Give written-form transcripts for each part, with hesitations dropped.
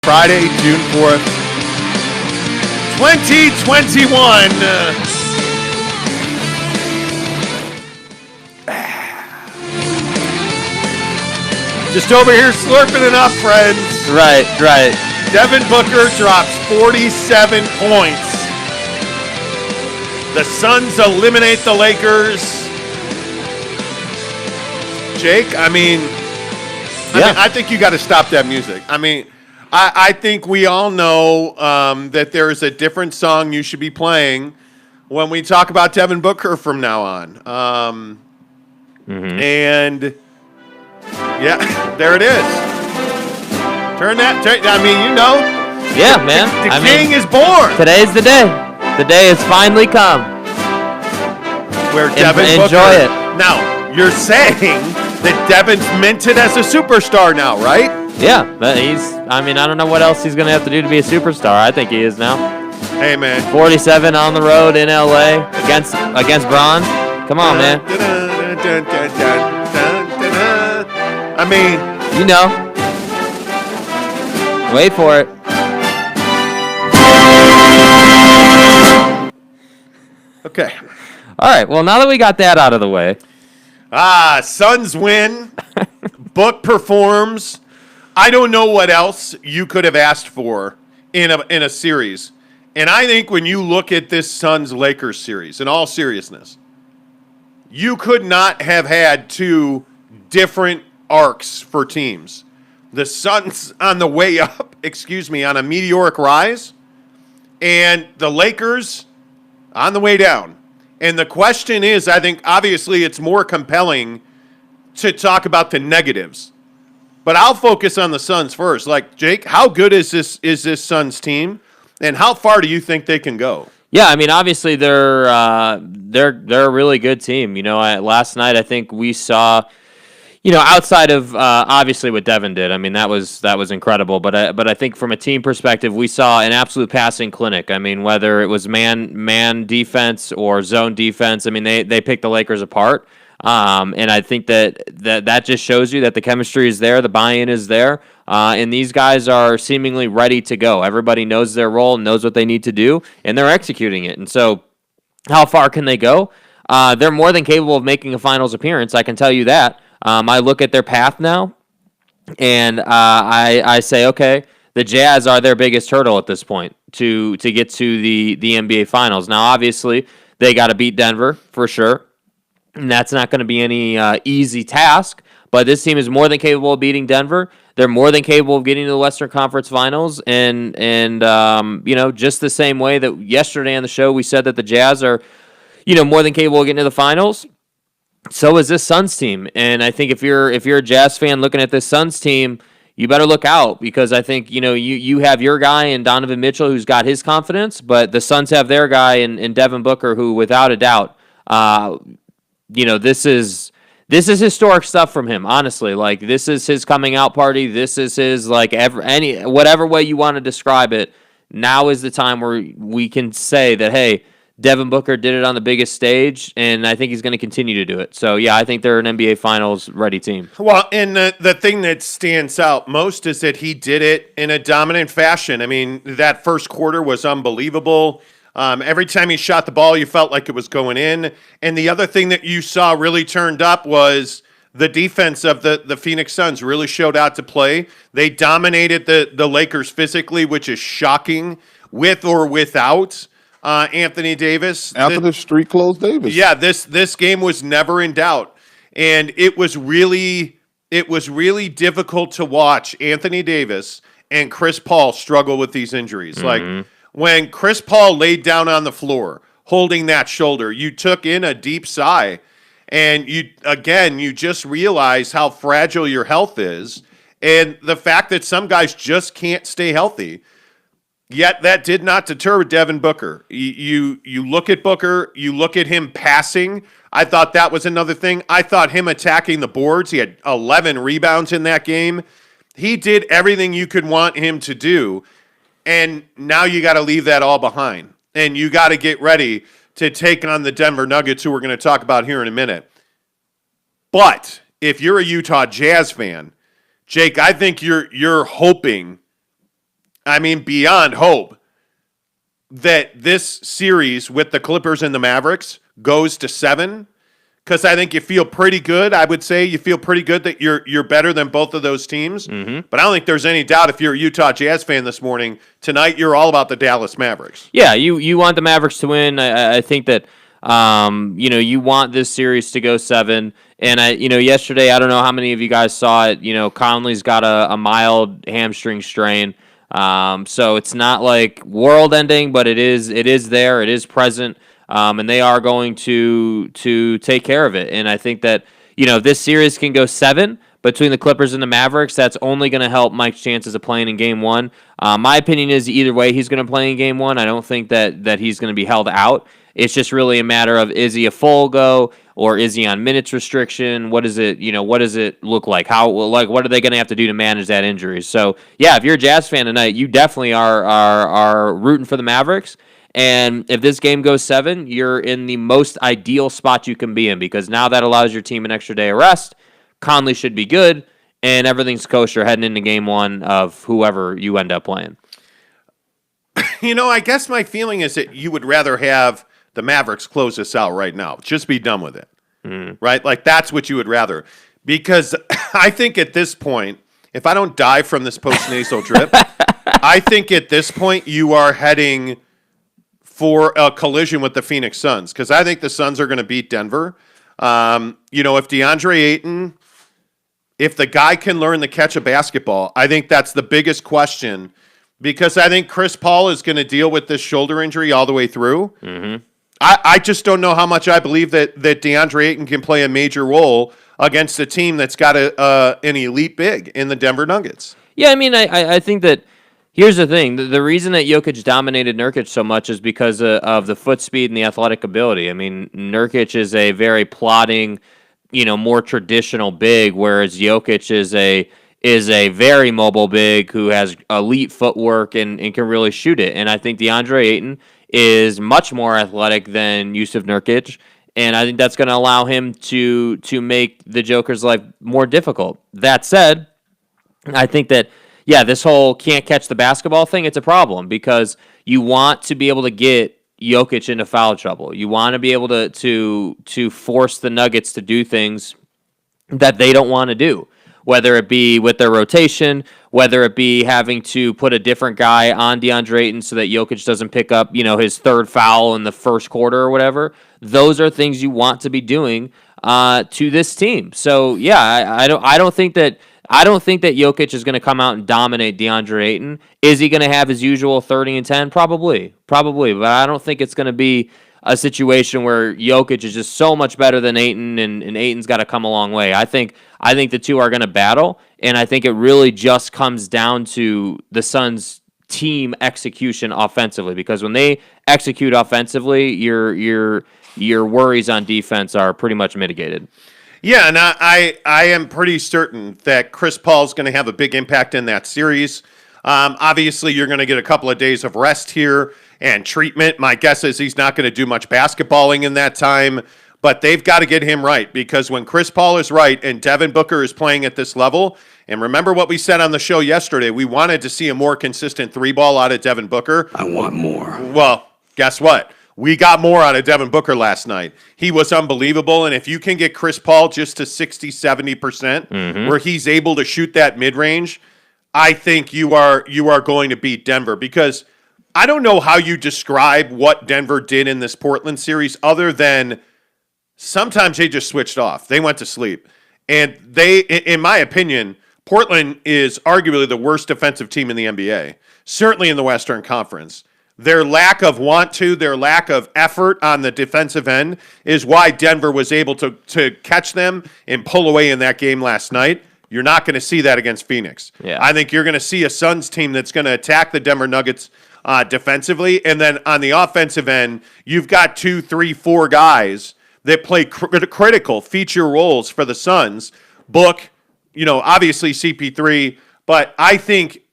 Friday, June 4th, 2021. Just over here slurping it up, friends. Right. Devin Booker drops 47 points. The Suns eliminate the Lakers. Jake, I think you got to stop that music. I think we all know that there is a different song you should be playing when we talk about Devin Booker from now on. And, yeah, there it is. Yeah, man. The king is born. Today's the day. The day has finally come. Where Devin Booker. Enjoy it. Now, you're saying that Devin's minted as a superstar now, right? Yeah, but I don't know what else he's going to have to do to be a superstar. I think he is now. Hey, man. 47 on the road in L.A. against Bron. Come on, man. You know. Wait for it. Okay. All right, well, now that we got that out of the way. Suns win. Book performs. I don't know what else you could have asked for in a series. And I think when you look at this Suns-Lakers series, in all seriousness, you could not have had two different arcs for teams. The Suns on the way up, on a meteoric rise, and the Lakers on the way down. And the question is, I think obviously it's more compelling to talk about the negatives. But I'll focus on the Suns first. Like, Jake, how good is this Suns team, and how far do you think they can go? Yeah, obviously they're a really good team. Last night I think we saw, outside of obviously what Devin did. That was incredible. But I think from a team perspective, we saw an absolute passing clinic. Whether it was man defense or zone defense, they picked the Lakers apart. And I think that just shows you that the chemistry is there, the buy-in is there, and these guys are seemingly ready to go. Everybody knows their role, knows what they need to do, and they're executing it. And so how far can they go? They're more than capable of making a finals appearance, I can tell you that. I look at their path now, and I say, okay, the Jazz are their biggest hurdle at this point to get to the NBA Finals. Now, obviously, they got to beat Denver for sure. And that's not going to be any easy task, but this team is more than capable of beating Denver. They're more than capable of getting to the Western Conference Finals, and just the same way that yesterday on the show we said that the Jazz are, more than capable of getting to the Finals. So is this Suns team, and I think if you're a Jazz fan looking at this Suns team, you better look out, because I think you have your guy in Donovan Mitchell who's got his confidence, but the Suns have their guy in Devin Booker who, without a doubt. This is historic stuff from him, honestly. Like, this is his coming out party. This is his, whatever way you want to describe it. Now is the time where we can say that, hey, Devin Booker did it on the biggest stage, and I think he's going to continue to do it. So, yeah, I think they're an NBA Finals ready team. Well, and the thing that stands out most is that he did it in a dominant fashion. That first quarter was unbelievable. Every time he shot the ball, you felt like it was going in. And the other thing that you saw really turned up was the defense of the Phoenix Suns really showed out to play. They dominated the Lakers physically, which is shocking, with or without Anthony Davis. After the street clothes Davis. Yeah, this game was never in doubt. And it was really difficult to watch Anthony Davis and Chris Paul struggle with these injuries. Mm-hmm. When Chris Paul laid down on the floor, holding that shoulder, you took in a deep sigh, and you just realize how fragile your health is, and the fact that some guys just can't stay healthy. Yet that did not deter Devin Booker. You look at Booker, you look at him passing. I thought that was another thing. I thought him attacking the boards. He had 11 rebounds in that game. He did everything you could want him to do. And now you got to leave that all behind. And you got to get ready to take on the Denver Nuggets, who we're going to talk about here in a minute. But if you're a Utah Jazz fan, Jake, I think you're hoping I mean, beyond hope that this series with the Clippers and the Mavericks goes to 7, because I think you feel pretty good. I would say you feel pretty good that you're better than both of those teams. Mm-hmm. But I don't think there's any doubt if you're a Utah Jazz fan this morning, tonight you're all about the Dallas Mavericks. Yeah, you want the Mavericks to win. I think that you want this series to go 7. And yesterday, I don't know how many of you guys saw it. Conley's got a mild hamstring strain. So it's not like world ending, but it is there. It is present. And they are going to take care of it. And I think that, if this series can go 7 between the Clippers and the Mavericks, that's only going to help Mike's chances of playing in Game 1. My opinion is either way he's going to play in Game 1. I don't think that he's going to be held out. It's just really a matter of, is he a full go or is he on minutes restriction? What is it? What does it look like? What are they going to have to do to manage that injury? So yeah, if you're a Jazz fan tonight, you definitely are rooting for the Mavericks. And if this game goes 7, you're in the most ideal spot you can be in, because now that allows your team an extra day of rest. Conley should be good, and everything's kosher heading into Game 1 of whoever you end up playing. I guess my feeling is that you would rather have the Mavericks close this out right now. Just be done with it, right? Like, that's what you would rather. Because I think at this point, if I don't die from this post-nasal drip, I think at this point you are heading for a collision with the Phoenix Suns, because I think the Suns are going to beat Denver. If DeAndre Ayton, if the guy can learn to catch a basketball, I think that's the biggest question, because I think Chris Paul is going to deal with this shoulder injury all the way through. Mm-hmm. I just don't know how much I believe that DeAndre Ayton can play a major role against a team that's got an elite big in the Denver Nuggets. Yeah, I mean, I think that here's the thing. The reason that Jokic dominated Nurkic so much is because of the foot speed and the athletic ability. I mean, Nurkic is a very plodding, more traditional big, whereas Jokic is a very mobile big who has elite footwork and can really shoot it. And I think DeAndre Ayton is much more athletic than Yusuf Nurkic, and I think that's going to allow him to make the Joker's life more difficult. That said, I think that, yeah, this whole can't catch the basketball thing, it's a problem, because you want to be able to get Jokic into foul trouble. You want to be able to force the Nuggets to do things that they don't want to do, whether it be with their rotation, whether it be having to put a different guy on DeAndre Ayton so that Jokic doesn't pick up, his third foul in the first quarter or whatever. Those are things you want to be doing to this team. So yeah, I don't think that Jokic is going to come out and dominate DeAndre Ayton. Is he going to have his usual 30 and 10? Probably, but I don't think it's going to be a situation where Jokic is just so much better than Ayton, and Ayton's got to come a long way. I think the two are going to battle, and I think it really just comes down to the Suns' team execution offensively, because when they execute offensively, your worries on defense are pretty much mitigated. Yeah, and I am pretty certain that Chris Paul's going to have a big impact in that series. Obviously, you're going to get a couple of days of rest here and treatment. My guess is he's not going to do much basketballing in that time, but they've got to get him right, because when Chris Paul is right and Devin Booker is playing at this level, and remember what we said on the show yesterday, we wanted to see a more consistent three ball out of Devin Booker. I want more. Well, guess what? We got more out of Devin Booker last night. He was unbelievable, and if you can get Chris Paul just to 60-70%, where he's able to shoot that mid-range, I think you are going to beat Denver, because I don't know how you describe what Denver did in this Portland series other than sometimes they just switched off. They went to sleep. And they, in my opinion, Portland is arguably the worst defensive team in the NBA, certainly in the Western Conference. Their lack of their lack of effort on the defensive end is why Denver was able to catch them and pull away in that game last night. You're not going to see that against Phoenix. Yeah. I think you're going to see a Suns team that's going to attack the Denver Nuggets defensively. And then on the offensive end, you've got 2, 3, 4 guys that play critical feature roles for the Suns. Book, obviously CP3, but I think,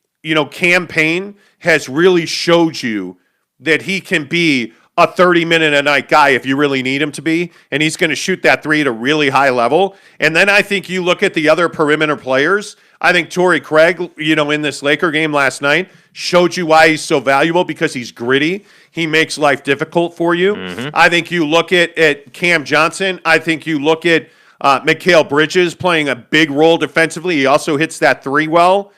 Cam Payne has really showed you that he can be a 30-minute-a-night guy if you really need him to be, and he's going to shoot that three at a really high level. And then I think you look at the other perimeter players. I think Torrey Craig, in this Laker game last night, showed you why he's so valuable because he's gritty. He makes life difficult for you. I think you look at Cam Johnson. I think you look at Mikal Bridges playing a big role defensively. He also hits that three well.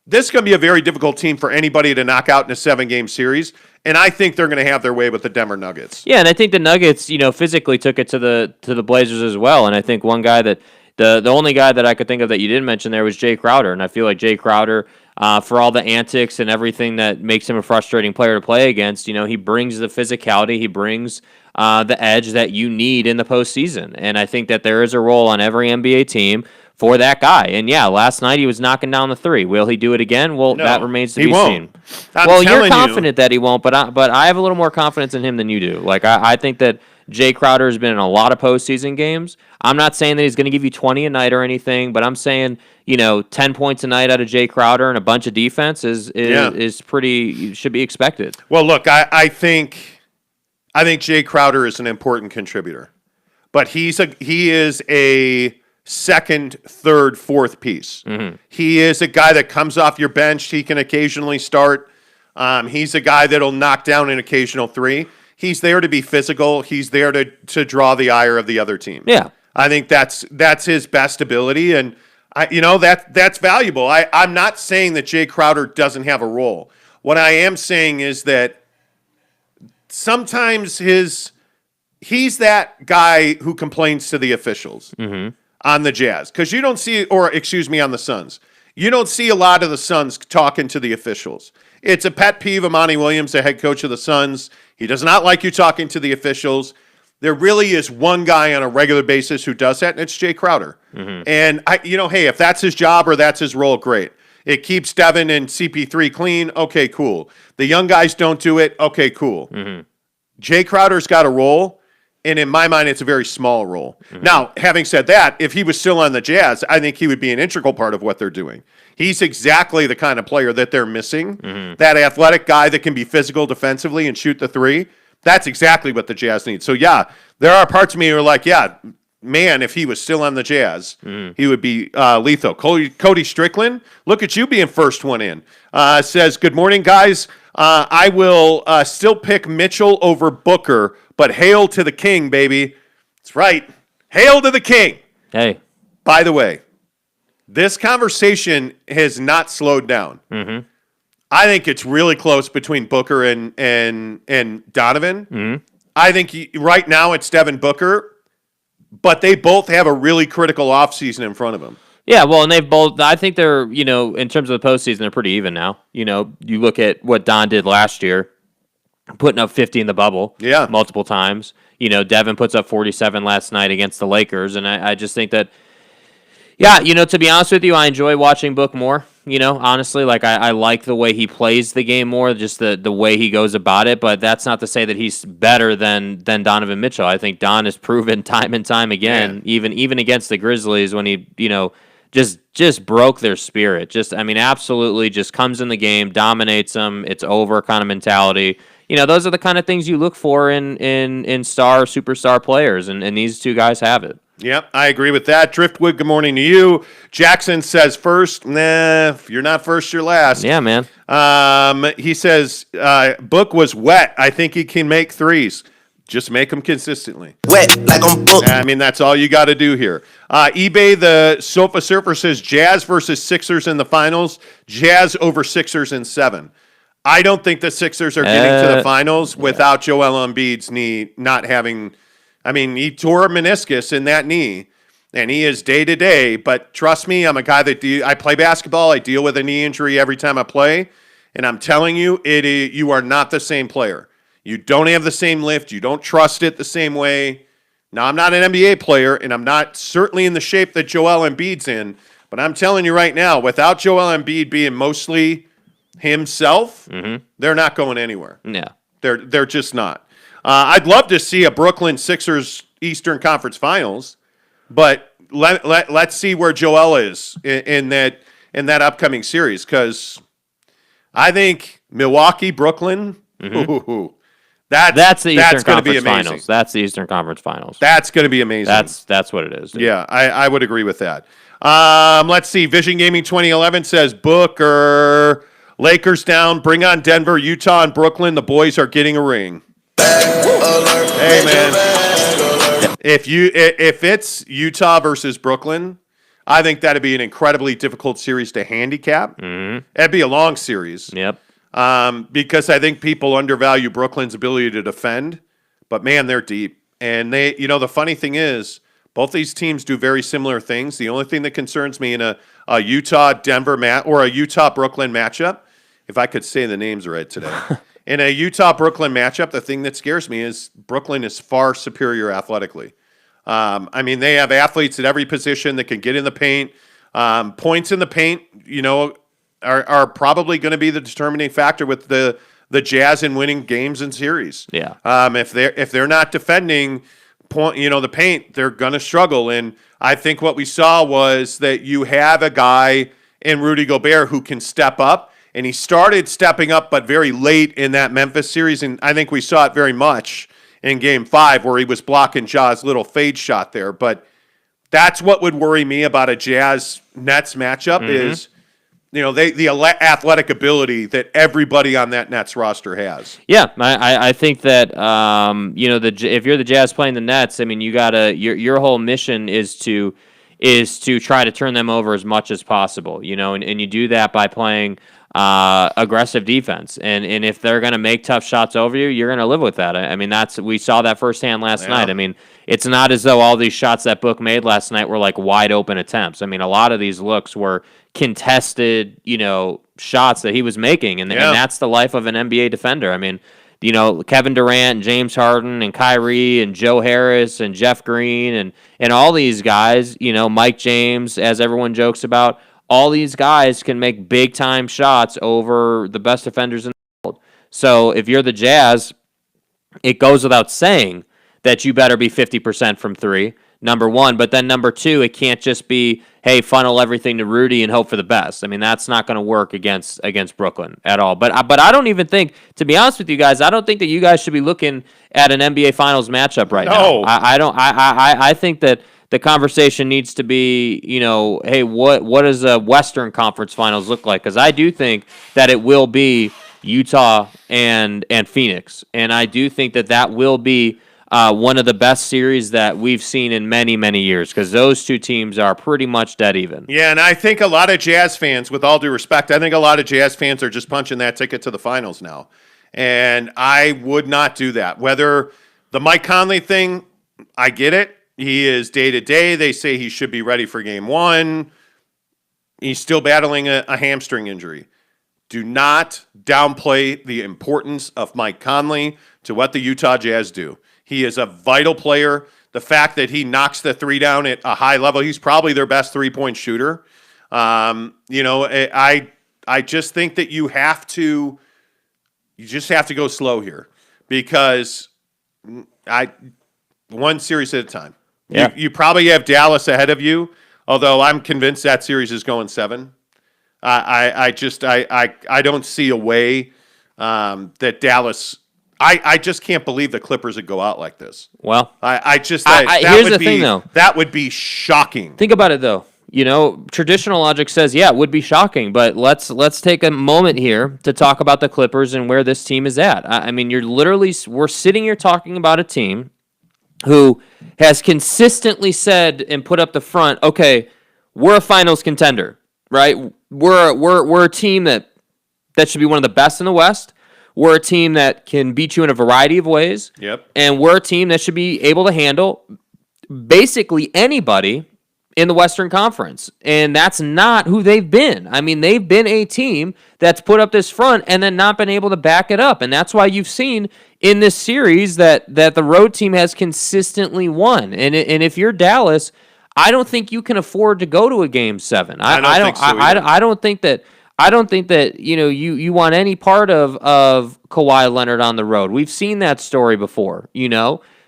This is going to be a very difficult team for anybody to knock out in a 7-game series, and I think they're going to have their way with the Denver Nuggets. Yeah, and I think the Nuggets, physically took it to the Blazers as well. And I think one guy that the only guy that I could think of that you didn't mention there was Jay Crowder, and I feel like Jay Crowder, for all the antics and everything that makes him a frustrating player to play against, he brings the physicality, he brings the edge that you need in the postseason. And I think that there is a role on every NBA team for that guy. And yeah, last night he was knocking down the three. Will he do it again? Well, that remains to be seen. Well, you're confident that he won't, but I have a little more confidence in him than you do. Like, I think that Jay Crowder has been in a lot of postseason games. I'm not saying that he's going to give you 20 a night or anything, but I'm saying, 10 points a night out of Jay Crowder and a bunch of defense is pretty, should be expected. Well, look, I think Jay Crowder is an important contributor, but he is a second, third, fourth piece. He is a guy that comes off your bench. He can occasionally start. He's a guy that'll knock down an occasional three. He's there to be physical. He's there to draw the ire of the other team. Yeah, I think that's his best ability, and that's valuable. I'm not saying that Jay Crowder doesn't have a role. What I am saying is that sometimes he's that guy who complains to the officials. On the Jazz, because you don't see, on the Suns. You don't see a lot of the Suns talking to the officials. It's a pet peeve of Monty Williams, the head coach of the Suns. He does not like you talking to the officials. There really is one guy on a regular basis who does that, and it's Jay Crowder. And hey, if that's his job or that's his role, great. It keeps Devin and CP3 clean. Okay, cool. The young guys don't do it. Okay, cool. Jay Crowder's got a role. And in my mind, it's a very small role. Now, having said that, if he was still on the Jazz, I think he would be an integral part of what they're doing. He's exactly the kind of player that they're missing. That athletic guy that can be physical defensively and shoot the three. That's exactly what the Jazz need. So, yeah, there are parts of me who are like, yeah, man, if he was still on the Jazz, he would be lethal. Cody Strickland, look at you being first one in. Says, good morning, guys. I will still pick Mitchell over Booker, but hail to the king, baby. That's right. Hail to the king. Hey. By the way, this conversation has not slowed down. I think it's really close between Booker and Donovan. I think right now it's Devin Booker, but they both have a really critical offseason in front of them. Yeah, well, and they've both, I think they're, in terms of the postseason, they're pretty even now. You look at what Don did last year, putting up 50 in the bubble multiple times. Devin puts up 47 last night against the Lakers, and I just think that, to be honest with you, I enjoy watching Book more. Honestly, like I like the way he plays the game more, just the way he goes about it. But that's not to say that he's better than Donovan Mitchell. I think Don has proven time and time again, even against the Grizzlies when he just broke their spirit. Absolutely just comes in the game, dominates them. It's over kind of mentality. Those are the kind of things you look for in superstar players, and these two guys have it. Yep, I agree with that. Driftwood, good morning to you. Jackson says first. Nah, if you're not first, you're last. Yeah, man. He says, Book was wet. I think he can make threes. Just make them consistently. Wet, like on Book. That's all you got to do here. eBay, the Sofa Surfer says Jazz versus Sixers in the finals. Jazz over Sixers in 7. I don't think the Sixers are getting to the finals without Joel Embiid's knee not having... he tore a meniscus in that knee, and he is day-to-day. But trust me, I'm a guy that I play basketball. I deal with a knee injury every time I play. And I'm telling you, you are not the same player. You don't have the same lift. You don't trust it the same way. Now, I'm not an NBA player, and I'm not certainly in the shape that Joel Embiid's in. But I'm telling you right now, without Joel Embiid being mostly himself, they're not going anywhere. Yeah. They're just not. I'd love to see a Brooklyn Sixers Eastern Conference Finals, but let's see where Joel is in that upcoming series, because I think Milwaukee, Brooklyn, That's the Eastern going to be Conference amazing. Finals. That's the Eastern Conference Finals. That's going to be amazing. That's what it is. Dude. Yeah, I would agree with that. Let's see. Vision Gaming 2011 says Booker, Lakers down. Bring on Denver, Utah, and Brooklyn. The boys are getting a ring. Hey man, if it's Utah versus Brooklyn, I think that'd be an incredibly difficult series to handicap. That'd be a long series. Yep. Because I think people undervalue Brooklyn's ability to defend, but man, they're deep. And the funny thing is, both these teams do very similar things. The only thing that concerns me in a Utah-Denver or a Utah-Brooklyn matchup, if I could say the names right today, in a Utah-Brooklyn matchup, the thing that scares me is Brooklyn is far superior athletically. They have athletes at every position that can get in the paint. Points in the paint, are probably going to be the determining factor with the Jazz in winning games and series. Yeah. If they're not defending the paint, they're going to struggle. And I think what we saw was that you have a guy in Rudy Gobert who can step up, and he started stepping up, but very late in that Memphis series. And I think we saw it very much in Game 5 where he was blocking Ja's little fade shot there. But that's what would worry me about a Jazz-Nets matchup is the athletic ability that everybody on that Nets roster has. Yeah, I think that if you're the Jazz playing the Nets, you gotta your whole mission is to try to turn them over as much as possible. And you do that by playing aggressive defense. And if they're gonna make tough shots over you, you're gonna live with that. We saw that firsthand last night. It's not as though all these shots that Book made last night were like wide open attempts. A lot of these looks were contested, shots that he was making, and that's the life of an NBA defender. Kevin Durant and James Harden and Kyrie and Joe Harris and Jeff Green and all these guys, Mike James, as everyone jokes about, all these guys can make big time shots over the best defenders in the world. So if you're the Jazz, it goes without saying that you better be 50% from three, number one. But then number two, it can't just be, hey, funnel everything to Rudy and hope for the best. That's not going to work against Brooklyn at all. But I don't even think, to be honest with you guys, I don't think that you guys should be looking at an NBA Finals matchup right now. I don't. I think that the conversation needs to be, hey, what does a Western Conference Finals look like? Because I do think that it will be Utah and Phoenix, and I do think that will be one of the best series that we've seen in many, many years, because those two teams are pretty much dead even. Yeah, and I think a lot of Jazz fans, with all due respect, I think a lot of Jazz fans are just punching that ticket to the finals now. And I would not do that. Whether the Mike Conley thing, I get it. He is day-to-day. They say he should be ready for Game 1. He's still battling a hamstring injury. Do not downplay the importance of Mike Conley to what the Utah Jazz do. He is a vital player. The fact that he knocks the three down at a high level, he's probably their best three-point shooter. I just think that you just have to go slow here, because one series at a time. Yeah. You probably have Dallas ahead of you, although I'm convinced that series is going 7. I don't see a way that Dallas. I just can't believe the Clippers would go out like this. Well, here's the thing, though. That would be shocking. Think about it, though. Traditional logic says, yeah, it would be shocking, but let's take a moment here to talk about the Clippers and where this team is at. We're sitting here talking about a team who has consistently said and put up the front, okay, we're a finals contender, right? We're a team that should be one of the best in the West. We're a team that can beat you in a variety of ways. Yep. And we're a team that should be able to handle basically anybody in the Western Conference. And that's not who they've been. They've been a team that's put up this front and then not been able to back it up. And that's why you've seen in this series that the road team has consistently won. And if you're Dallas, I don't think you can afford to go to a Game 7. I don't think that you want any part of Kawhi Leonard on the road. We've seen that story before,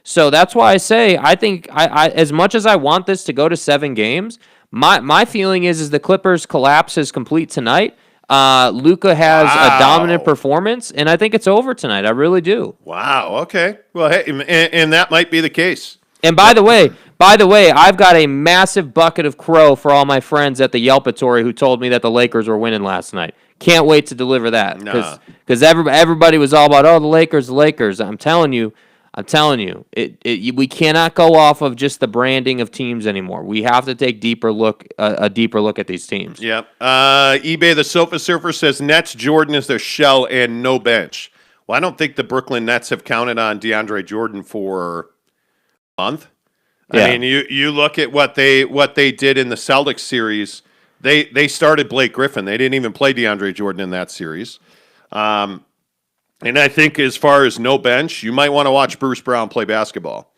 So that's why I say I think I as much as I want this to go to 7 games, my feeling is the Clippers collapse is complete tonight. Luka has a dominant Wow. performance, and I think it's over tonight. I really do. Wow. Okay. Well, hey, and that might be the case. And by the way, I've got a massive bucket of crow for all my friends at the Yelpatory who told me that the Lakers were winning last night. Can't wait to deliver that because everybody was all about the Lakers. I'm telling you, we cannot go off of just the branding of teams anymore. We have to take a deeper look at these teams. Yep. eBay the Sofa Surfer says Nets Jordan is their shell and no bench. Well, I don't think the Brooklyn Nets have counted on DeAndre Jordan for a month. Yeah. I mean, you look at what they did in the Celtics series. They started Blake Griffin. They didn't even play DeAndre Jordan in that series. And I think as far as no bench, you might want to watch Bruce Brown play basketball.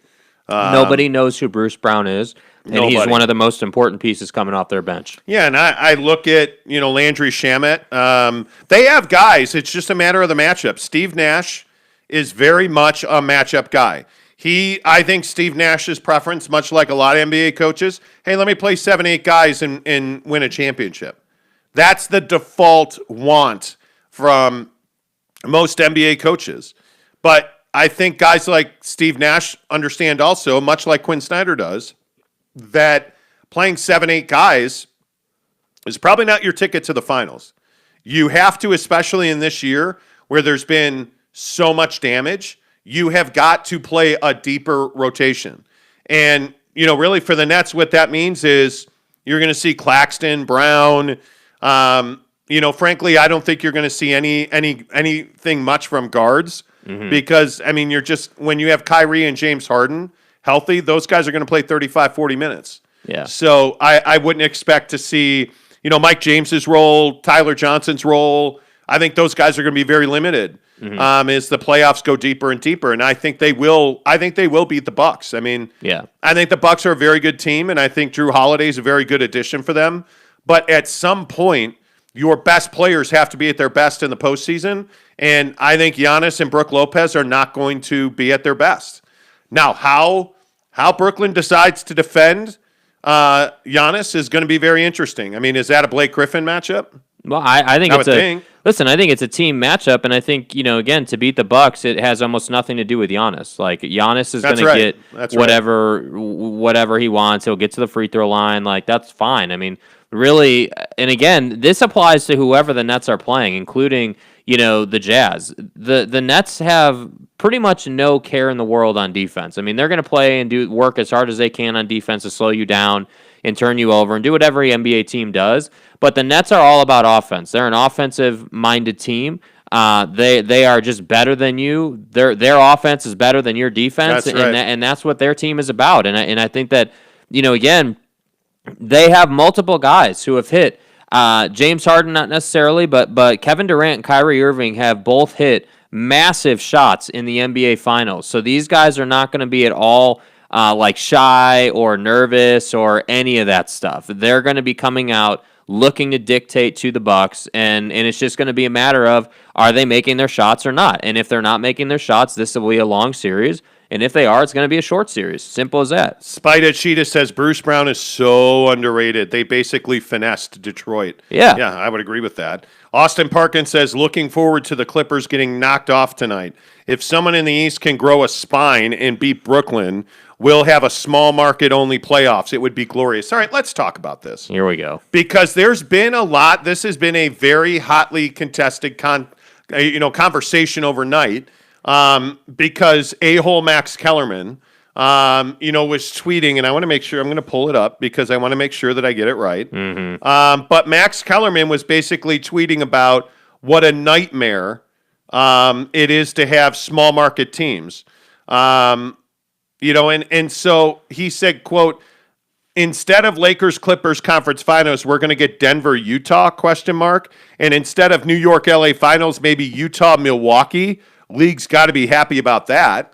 Nobody knows who Bruce Brown is, and he's one of the most important pieces coming off their bench. Yeah, and I look at, Landry Shamet. They have guys. It's just a matter of the matchup. Steve Nash is very much a matchup guy. I think Steve Nash's preference, much like a lot of NBA coaches, hey, let me play 7-8 guys and win a championship. That's the default want from most NBA coaches. But I think guys like Steve Nash understand also, much like Quinn Snyder does, that playing 7-8 guys is probably not your ticket to the finals. You have to, especially in this year where there's been so much damage, you have got to play a deeper rotation. And, really for the Nets, what that means is you're going to see Claxton, Brown. Frankly, I don't think you're going to see anything much from guards because, you're just, when you have Kyrie and James Harden healthy, those guys are going to play 35, 40 minutes. Yeah. So I wouldn't expect to see, Mike James's role, Tyler Johnson's role. I think those guys are going to be very limited as the playoffs go deeper and deeper. And I think they will. I think they will beat the Bucks. I think the Bucks are a very good team, and I think Drew Holiday is a very good addition for them. But at some point, your best players have to be at their best in the postseason, and I think Giannis and Brook Lopez are not going to be at their best. Now, how Brooklyn decides to defend Giannis is going to be very interesting. Is that a Blake Griffin matchup? Well, I think listen, I think it's a team matchup, and I think, again, to beat the Bucks, it has almost nothing to do with Giannis. Like, Giannis is going to get whatever he wants. He'll get to the free throw line. Like, that's fine. Really, and again, this applies to whoever the Nets are playing, including, the Jazz. The Nets have pretty much no care in the world on defense. They're going to play and work as hard as they can on defense to slow you down and turn you over and do what every NBA team does. But the Nets are all about offense. They're an offensive-minded team. They are just better than you. Their offense is better than your defense, That's right. and that's what their team is about. And I think that, again, they have multiple guys who have hit. James Harden, not necessarily, but Kevin Durant and Kyrie Irving have both hit massive shots in the NBA Finals. So these guys are not going to be at all shy or nervous or any of that stuff. They're going to be coming out looking to dictate to the Bucks, and it's just going to be a matter of, are they making their shots or not? And if they're not making their shots, this will be a long series. And if they are, it's going to be a short series. Simple as that. Spida Cheetah says Bruce Brown is so underrated. They basically finessed Detroit. Yeah, I would agree with that. Austin Parkin says, looking forward to the Clippers getting knocked off tonight. If someone in the East can grow a spine and beat Brooklyn, we'll have a small market only playoffs. It would be glorious. All right, let's talk about this. Here we go. Because there's been a lot. This has been a very hotly contested conversation overnight. Because a-hole Max Kellerman, was tweeting, and I want to make sure, I'm going to pull it up because I want to make sure that I get it right. But Max Kellerman was basically tweeting about what a nightmare it is to have small market teams. And so he said, quote, instead of Lakers Clippers conference finals, we're going to get Denver Utah ? And instead of New York LA finals, maybe Utah Milwaukee. League's got to be happy about that.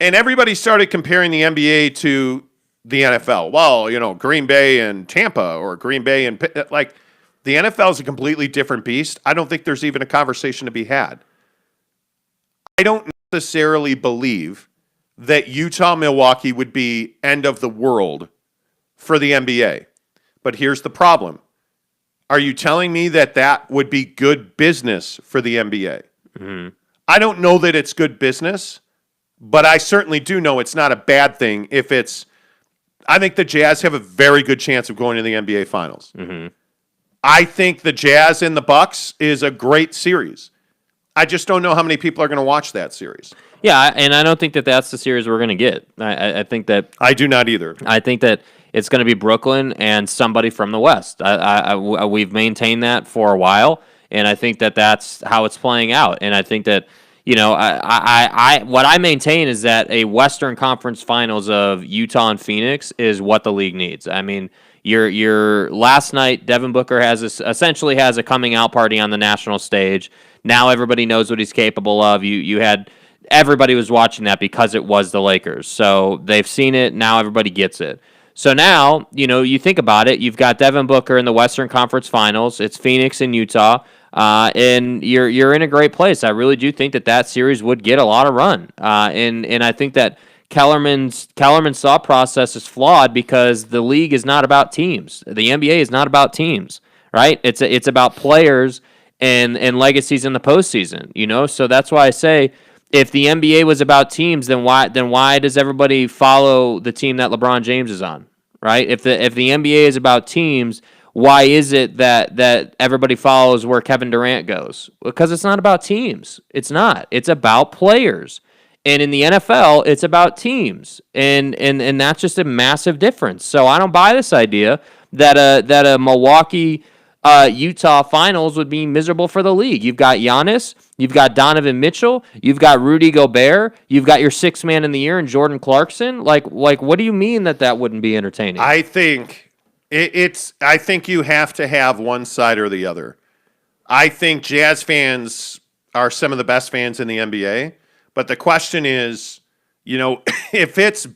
And everybody started comparing the NBA to the NFL. Well, Green Bay and Tampa, or Green Bay and the NFL is a completely different beast. I don't think there's even a conversation to be had. I don't necessarily believe that Utah Milwaukee would be end of the world for the NBA. But here's the problem. Are you telling me that that would be good business for the NBA? Mm-hmm. I don't know that it's good business, but I certainly do know it's not a bad thing if it's. I think the Jazz have a very good chance of going to the NBA Finals. Mm-hmm. I think the Jazz and the Bucks is a great series. I just don't know how many people are going to watch that series. Yeah, and I don't think that that's the series we're going to get. I think that I do not either. I think that it's going to be Brooklyn and somebody from the West. We've maintained that for a while, and I think that that's how it's playing out. And I think that what I maintain is that a Western Conference Finals of Utah and Phoenix is what the league needs. I mean, your last night, Devin Booker essentially has a coming out party on the national stage. Now everybody knows what he's capable of. You had everybody was watching that because it was the Lakers. So they've seen it. Now everybody gets it. So now, you think about it. You've got Devin Booker in the Western Conference Finals. It's Phoenix and Utah. And you're in a great place. I really do think that series would get a lot of run. And I think that Kellerman's thought process is flawed because the league is not about teams. The NBA is not about teams, right? It's about players and legacies in the postseason. So that's why I say if the NBA was about teams, then why does everybody follow the team that LeBron James is on, right? If the NBA is about teams, why is it that everybody follows where Kevin Durant goes? Because it's not about teams. It's not. It's about players. And in the NFL, it's about teams. And that's just a massive difference. So I don't buy this idea that a Milwaukee Utah finals would be miserable for the league. You've got Giannis, you've got Donovan Mitchell, you've got Rudy Gobert, you've got your sixth man in the year in Jordan Clarkson. Like what do you mean that wouldn't be entertaining? I think I think you have to have one side or the other. I think Jazz fans are some of the best fans in the NBA, but the question is, if it's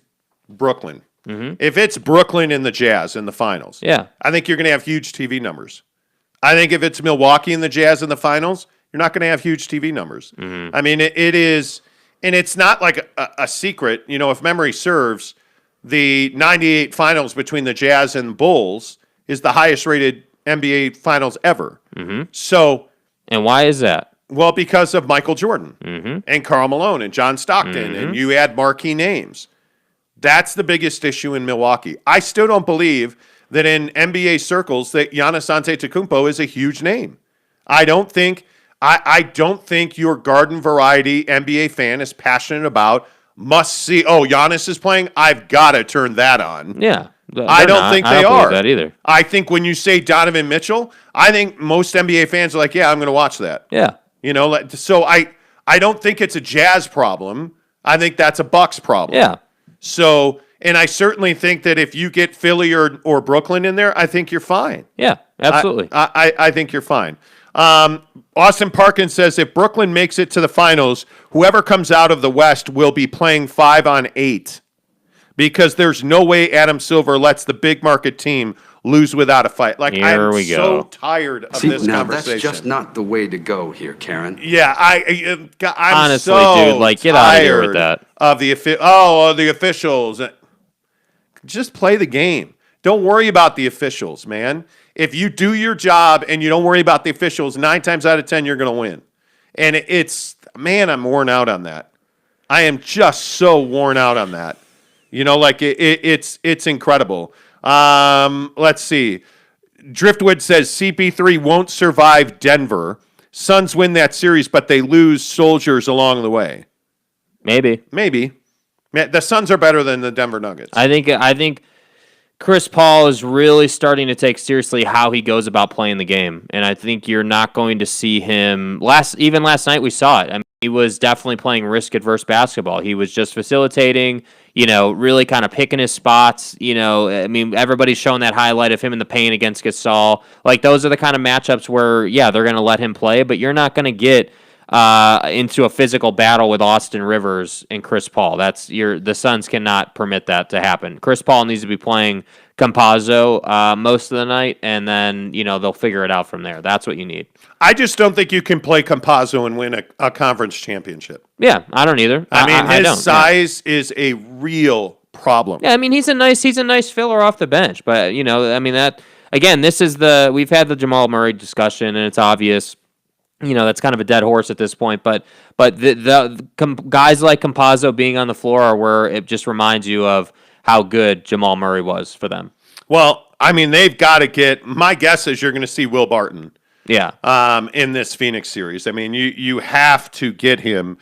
Brooklyn, if it's Brooklyn and the Jazz in the finals, I think you're going to have huge TV numbers. I think if it's Milwaukee and the Jazz in the finals, you're not going to have huge TV numbers. I mean, it is, and it's not like a secret. If memory serves, the 98 finals between the Jazz and Bulls is the highest rated NBA finals ever. So, and why is that? Well, because of Michael Jordan and Karl Malone and John Stockton, and you add marquee names. That's the biggest issue in Milwaukee. I still don't believe that in NBA circles that Giannis Antetokounmpo is a huge name. I don't think your garden variety NBA fan is passionate about must see. Oh, Giannis is playing. I've got to turn that on. Yeah, I don't think they are. That either. I think when you say Donovan Mitchell, I think most NBA fans are like, yeah, I'm going to watch that. Yeah, So I don't think it's a Jazz problem. I think that's a Bucks problem. Yeah. So, and I certainly think that if you get Philly or Brooklyn in there, I think you're fine. Yeah, absolutely. I think you're fine. Austin Parkin says if Brooklyn makes it to the finals, whoever comes out of the West will be playing 5-on-8 because there's no way Adam Silver lets the big market team lose without a fight. Like, I'm so tired of this conversation. That's just not the way to go here, Karen. Yeah, I'm honestly, so dude, like, get out of here with that. Of the officials. Just play the game. Don't worry about the officials, man. If you do your job and you don't worry about the officials, 9 times out of 10 you're going to win. And I'm worn out on that. I am just so worn out on that. It's incredible. Let's see. Driftwood says CP3 won't survive Denver. Suns win that series, but they lose soldiers along the way. Maybe. Man, the Suns are better than the Denver Nuggets. I think Chris Paul is really starting to take seriously how he goes about playing the game, and I think you're not going to see him even last night we saw it. I mean, he was definitely playing risk-adverse basketball. He was just facilitating, really kind of picking his spots. I mean, everybody's showing that highlight of him in the paint against Gasol. Like, those are the kind of matchups where, they're going to let him play, but you're not going to get into a physical battle with Austin Rivers and Chris Paul. The Suns cannot permit that to happen. Chris Paul needs to be playing Campazzo most of the night, and then they'll figure it out from there. That's what you need. I just don't think you can play Campazzo and win a conference championship. Yeah, I don't either. I mean, his size is a real problem. Yeah, I mean he's a nice filler off the bench, but again, we've had the Jamal Murray discussion, and it's obvious, that's kind of a dead horse at this point. But guys like Campazzo being on the floor are where it just reminds you of how good Jamal Murray was for them. Well, I mean, they've got to get. My guess is you're going to see Will Barton. Yeah. In this Phoenix series. I mean, you have to get him.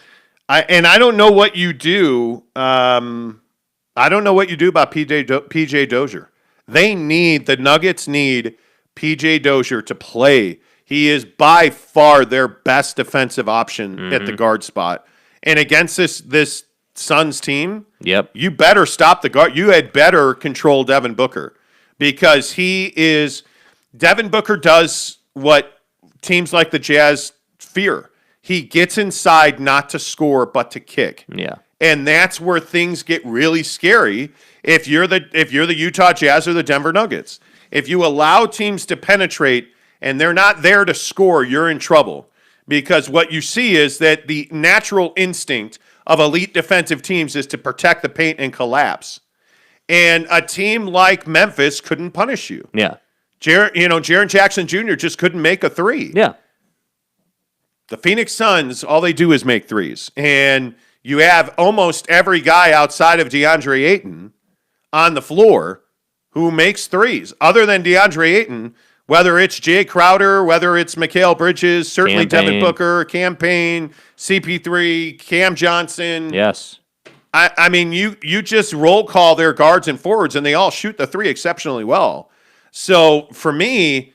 I don't know what you do. I don't know what you do about PJ Dozier. The Nuggets need PJ Dozier to play. He is by far their best defensive option at the guard spot. And against this Suns team, you better stop the guard. You had better control Devin Booker because Devin Booker does what teams like the Jazz fear. He gets inside not to score but to kick. Yeah. And that's where things get really scary if you're the Utah Jazz or the Denver Nuggets. If you allow teams to penetrate and they're not there to score, you're in trouble. Because what you see is that the natural instinct of elite defensive teams is to protect the paint and collapse. And a team like Memphis couldn't punish you. Yeah. Jaren Jackson Jr. just couldn't make a three. Yeah. The Phoenix Suns, all they do is make threes. And you have almost every guy outside of DeAndre Ayton on the floor who makes threes. Other than DeAndre Ayton, whether it's Jay Crowder, whether it's Mikal Bridges, certainly Devin Booker, Cam Payne, CP3, Cam Johnson. Yes. I mean, you just roll call their guards and forwards, and they all shoot the three exceptionally well. So for me,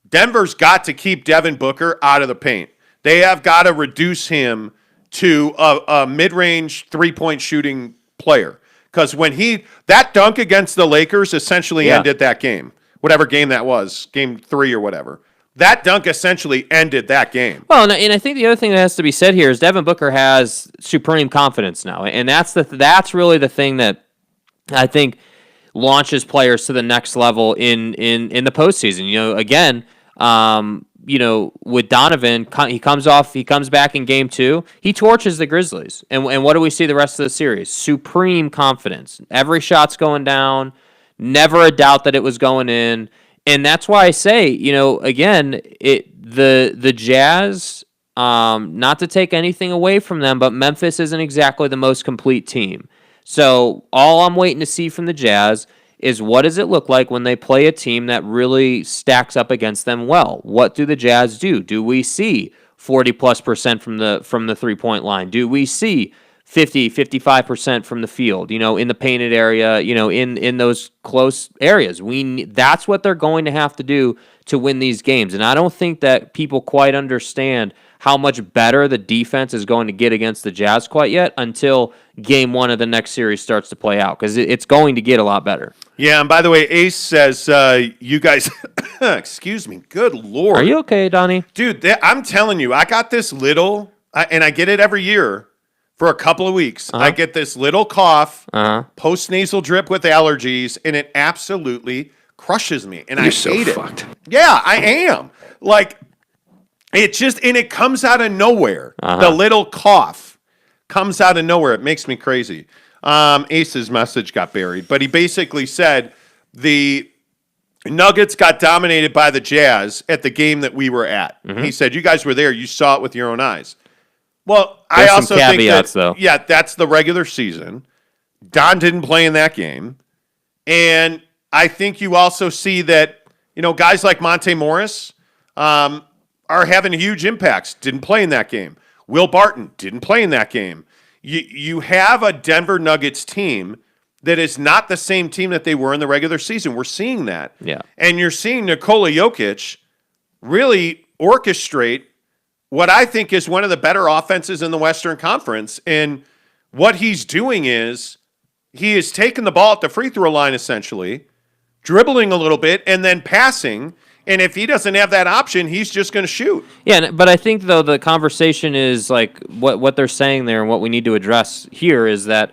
Denver's got to keep Devin Booker out of the paint. They have got to reduce him to a mid-range three-point shooting player. Because that dunk against the Lakers essentially ended that game. Whatever game that was, game 3 or whatever. That dunk essentially ended that game. Well, and I think the other thing that has to be said here is Devin Booker has supreme confidence now. And that's really the thing that I think launches players to the next level in the postseason. Again, with Donovan, he comes back in game 2. He torches the Grizzlies. And what do we see the rest of the series? Supreme confidence. Every shot's going down. Never a doubt that it was going in. And that's why I say, again, the Jazz, not to take anything away from them, but Memphis isn't exactly the most complete team. So all I'm waiting to see from the Jazz is what does it look like when they play a team that really stacks up against them well? What do the Jazz do? Do we see 40+% from the three-point line? Do we see 55% from the field, in the painted area, in those close areas? That's what they're going to have to do to win these games. And I don't think that people quite understand how much better the defense is going to get against the Jazz quite yet until game 1 of the next series starts to play out, because it's going to get a lot better. Yeah, and by the way, Ace says, you guys, excuse me, good Lord. Are you okay, Donnie? Dude, I'm telling you, I got this little, and I get it every year for a couple of weeks. I get this little cough, post-nasal drip with allergies, and it absolutely crushes me, and I hate it. Fucked. Yeah, I am. Like, it comes out of nowhere. The little cough comes out of nowhere. It makes me crazy. Ace's message got buried, but he basically said the Nuggets got dominated by the Jazz at the game that we were at. He said, you guys were there. You saw it with your own eyes. Well, There's I also some think caveats, that, though. Yeah, that's the regular season. Don didn't play in that game. And I think you also see that, guys like Monte Morris are having huge impacts. Didn't play in that game. Will Barton didn't play in that game. You have a Denver Nuggets team that is not the same team that they were in the regular season. We're seeing that. Yeah. And you're seeing Nikola Jokic really orchestrate what I think is one of the better offenses in the Western Conference. And what he's doing is he is taking the ball at the free throw line, essentially, dribbling a little bit, and then passing. And if he doesn't have that option, he's just going to shoot. Yeah, but I think, though, the conversation is like what they're saying there, and what we need to address here is that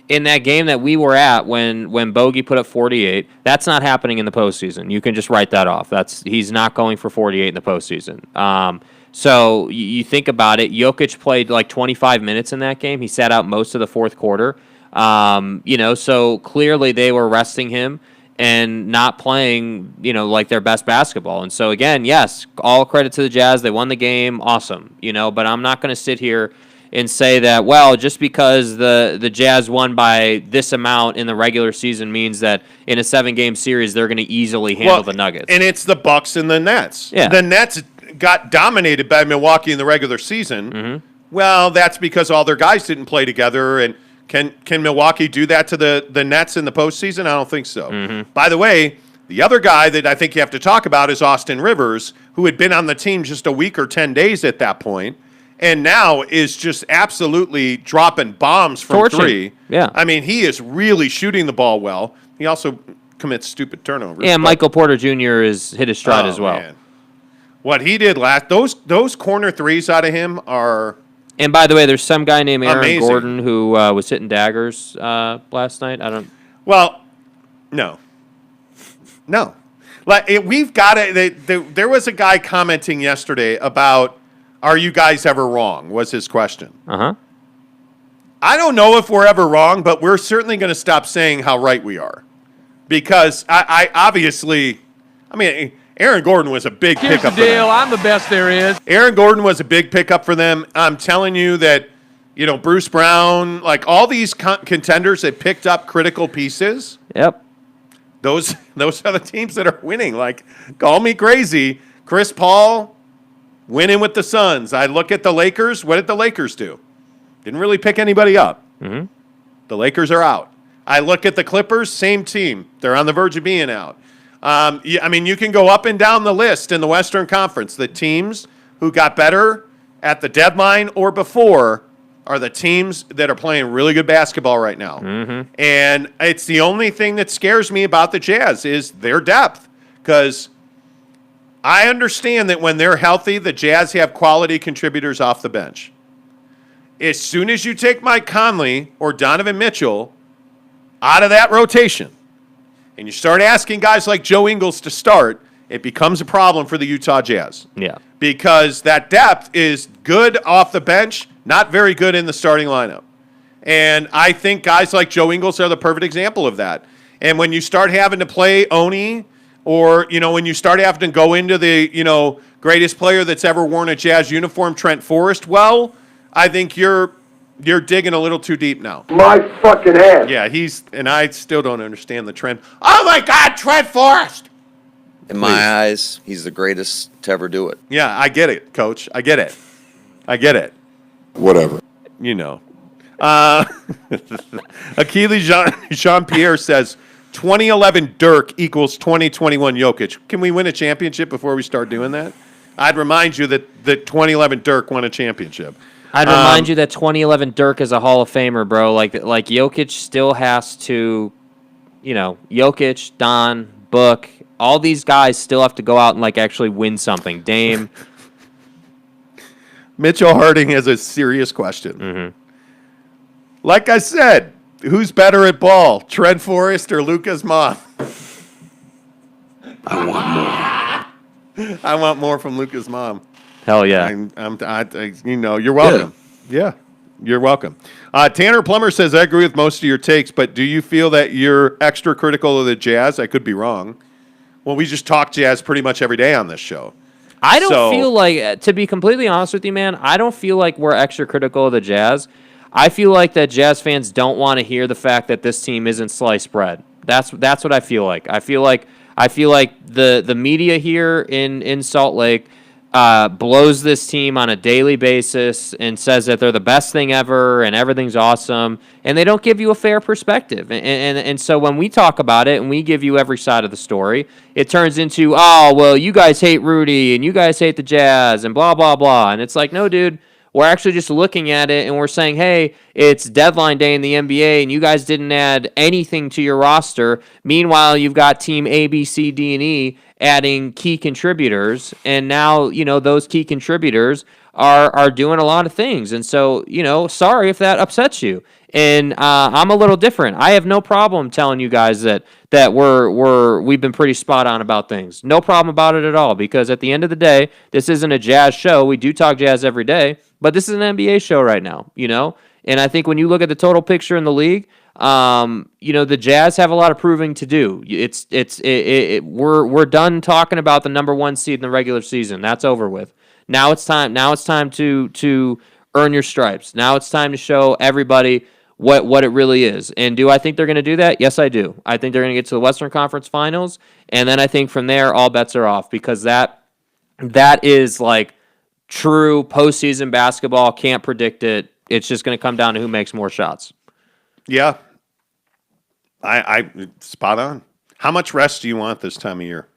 in that game that we were at when Bogey put up 48, that's not happening in the postseason. You can just write that off. He's not going for 48 in the postseason. So you think about it, Jokic played like 25 minutes in that game. He sat out most of the fourth quarter. So clearly they were resting him. and not playing, like their best basketball. And so again, yes, all credit to the Jazz. They won the game. Awesome. But I'm not going to sit here and say that, well, just because the Jazz won by this amount in the regular season means that in a 7-game series they're going to easily handle the Nuggets. And it's the Bucks and the Nets. Yeah. The Nets got dominated by Milwaukee in the regular season. Mm-hmm. Well, that's because all their guys didn't play together. And can Milwaukee do that to the Nets in the postseason? I don't think so. Mm-hmm. By the way, the other guy that I think you have to talk about is Austin Rivers, who had been on the team just a week or 10 days at that point, and now is just absolutely dropping bombs from Torching. three. Yeah. I mean, he is really shooting the ball well. He also commits stupid turnovers. Yeah, Michael Porter Jr. has hit his stride as well. Man. What he did those corner threes out of him are. And by the way, there's some guy named Aaron amazing. Gordon who was hitting daggers last night. Well, no. Like we've got it. There was a guy commenting yesterday about, "Are you guys ever wrong?" was his question. I don't know if we're ever wrong, but we're certainly going to stop saying how right we are, because I obviously, Aaron Gordon was a big Here's pickup the for deal. them. I'm the best there is. Aaron Gordon was a big pickup for them. I'm telling you that, Bruce Brown, like all these contenders that picked up critical pieces. Yep. Those are the teams that are winning. Like, call me crazy. Chris Paul winning with the Suns. I look at the Lakers. What did the Lakers do? Didn't really pick anybody up. Mm-hmm. The Lakers are out. I look at the Clippers. Same team. They're on the verge of being out. You can go up and down the list in the Western Conference. The teams who got better at the deadline or before are the teams that are playing really good basketball right now. Mm-hmm. And it's the only thing that scares me about the Jazz is their depth. Because I understand that when they're healthy, the Jazz have quality contributors off the bench. As soon as you take Mike Conley or Donovan Mitchell out of that rotation, and you start asking guys like Joe Ingles to start, it becomes a problem for the Utah Jazz. Yeah. Because that depth is good off the bench, not very good in the starting lineup. And I think guys like Joe Ingles are the perfect example of that. And when you start having to play Oni, or, when you start having to go into the, greatest player that's ever worn a Jazz uniform, Trent Forrest, well, I think you're digging a little too deep now. My fucking ass. Yeah, and I still don't understand the trend. Oh my God, Trent Forrest! In my eyes, he's the greatest to ever do it. Yeah, I get it, Coach. I get it. Whatever. Achilles Jean-Pierre says 2011 Dirk equals 2021 Jokic. Can we win a championship before we start doing that? I'd remind you that 2011 Dirk won a championship. I'd remind you that 2011 Dirk is a Hall of Famer, bro. Like Jokic still has to, Jokic, Don, Book, all these guys still have to go out and actually win something. Dame. Mitchell Harding has a serious question. Mm-hmm. Like I said, who's better at ball, Trent Forrest or Lucas Moth? I want more. I want more from Lucas Mom. Hell yeah. You're welcome. Yeah, you're welcome. Tanner Plummer says, I agree with most of your takes, but do you feel that you're extra critical of the Jazz? I could be wrong. Well, we just talk Jazz pretty much every day on this show. I don't feel like, to be completely honest with you, man, I don't feel like we're extra critical of the Jazz. I feel like that Jazz fans don't want to hear the fact that this team isn't sliced bread. That's what I feel like. I feel like the media here in Salt Lake blows this team on a daily basis and says that they're the best thing ever and everything's awesome, and they don't give you a fair perspective. And so when we talk about it and we give you every side of the story, it turns into, oh, well, you guys hate Rudy and you guys hate the Jazz and blah, blah, blah. And it's like, no, dude. We're actually just looking at it and we're saying, hey, it's deadline day in the NBA and you guys didn't add anything to your roster. Meanwhile, you've got team A, B, C, D, and E adding key contributors. And now, those key contributors are doing a lot of things. And so, sorry if that upsets you. And I'm a little different. I have no problem telling you guys that we've been pretty spot on about things. No problem about it at all, because at the end of the day, this isn't a Jazz show. We do talk Jazz every day, but this is an NBA show right now, And I think when you look at the total picture in the league, The Jazz have a lot of proving to do. We're done talking about the number 1 seed in the regular season. That's over with. Now it's time. Now it's time to earn your stripes. Now it's time to show everybody what it really is. And do I think they're going to do that? Yes, I do. I think they're going to get to the Western Conference Finals, and then I think from there all bets are off, because that is like true postseason basketball. Can't predict it. It's just going to come down to who makes more shots. Yeah. I spot on. How much rest do you want this time of year?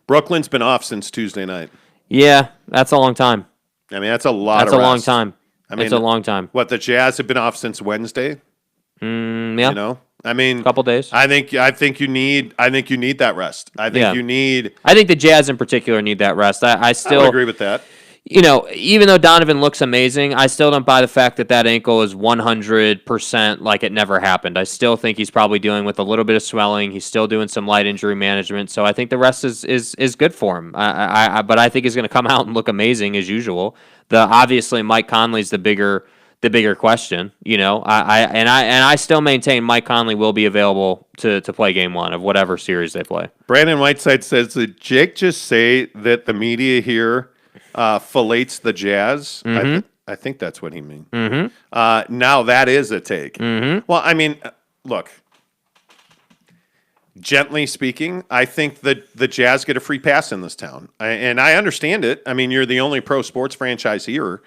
Brooklyn's been off since Tuesday night. Yeah, that's a long time. I mean, that's a lot That's of a rest. long time. I mean, it's a long time. What, the Jazz have been off since Wednesday? Yeah. You know? I mean, A couple days. I think you need that rest. I think you need. I think the Jazz in particular need that rest. I still would agree with that. Even though Donovan looks amazing, I still don't buy the fact that ankle is 100% like it never happened. I still think he's probably dealing with a little bit of swelling. He's still doing some light injury management. So I think the rest is good for him. But I think he's going to come out and look amazing as usual. Obviously Mike Conley's the bigger question. I still maintain Mike Conley will be available to play game 1 of whatever series they play. Brandon Whiteside says, did Jake just say that the media here fillets the Jazz? Mm-hmm. I think that's what he means. Mm-hmm. Now that is a take. Mm-hmm. Well, I mean, look, gently speaking, I think that the Jazz get a free pass in this town. And I understand it. I mean, you're the only pro sports franchise here.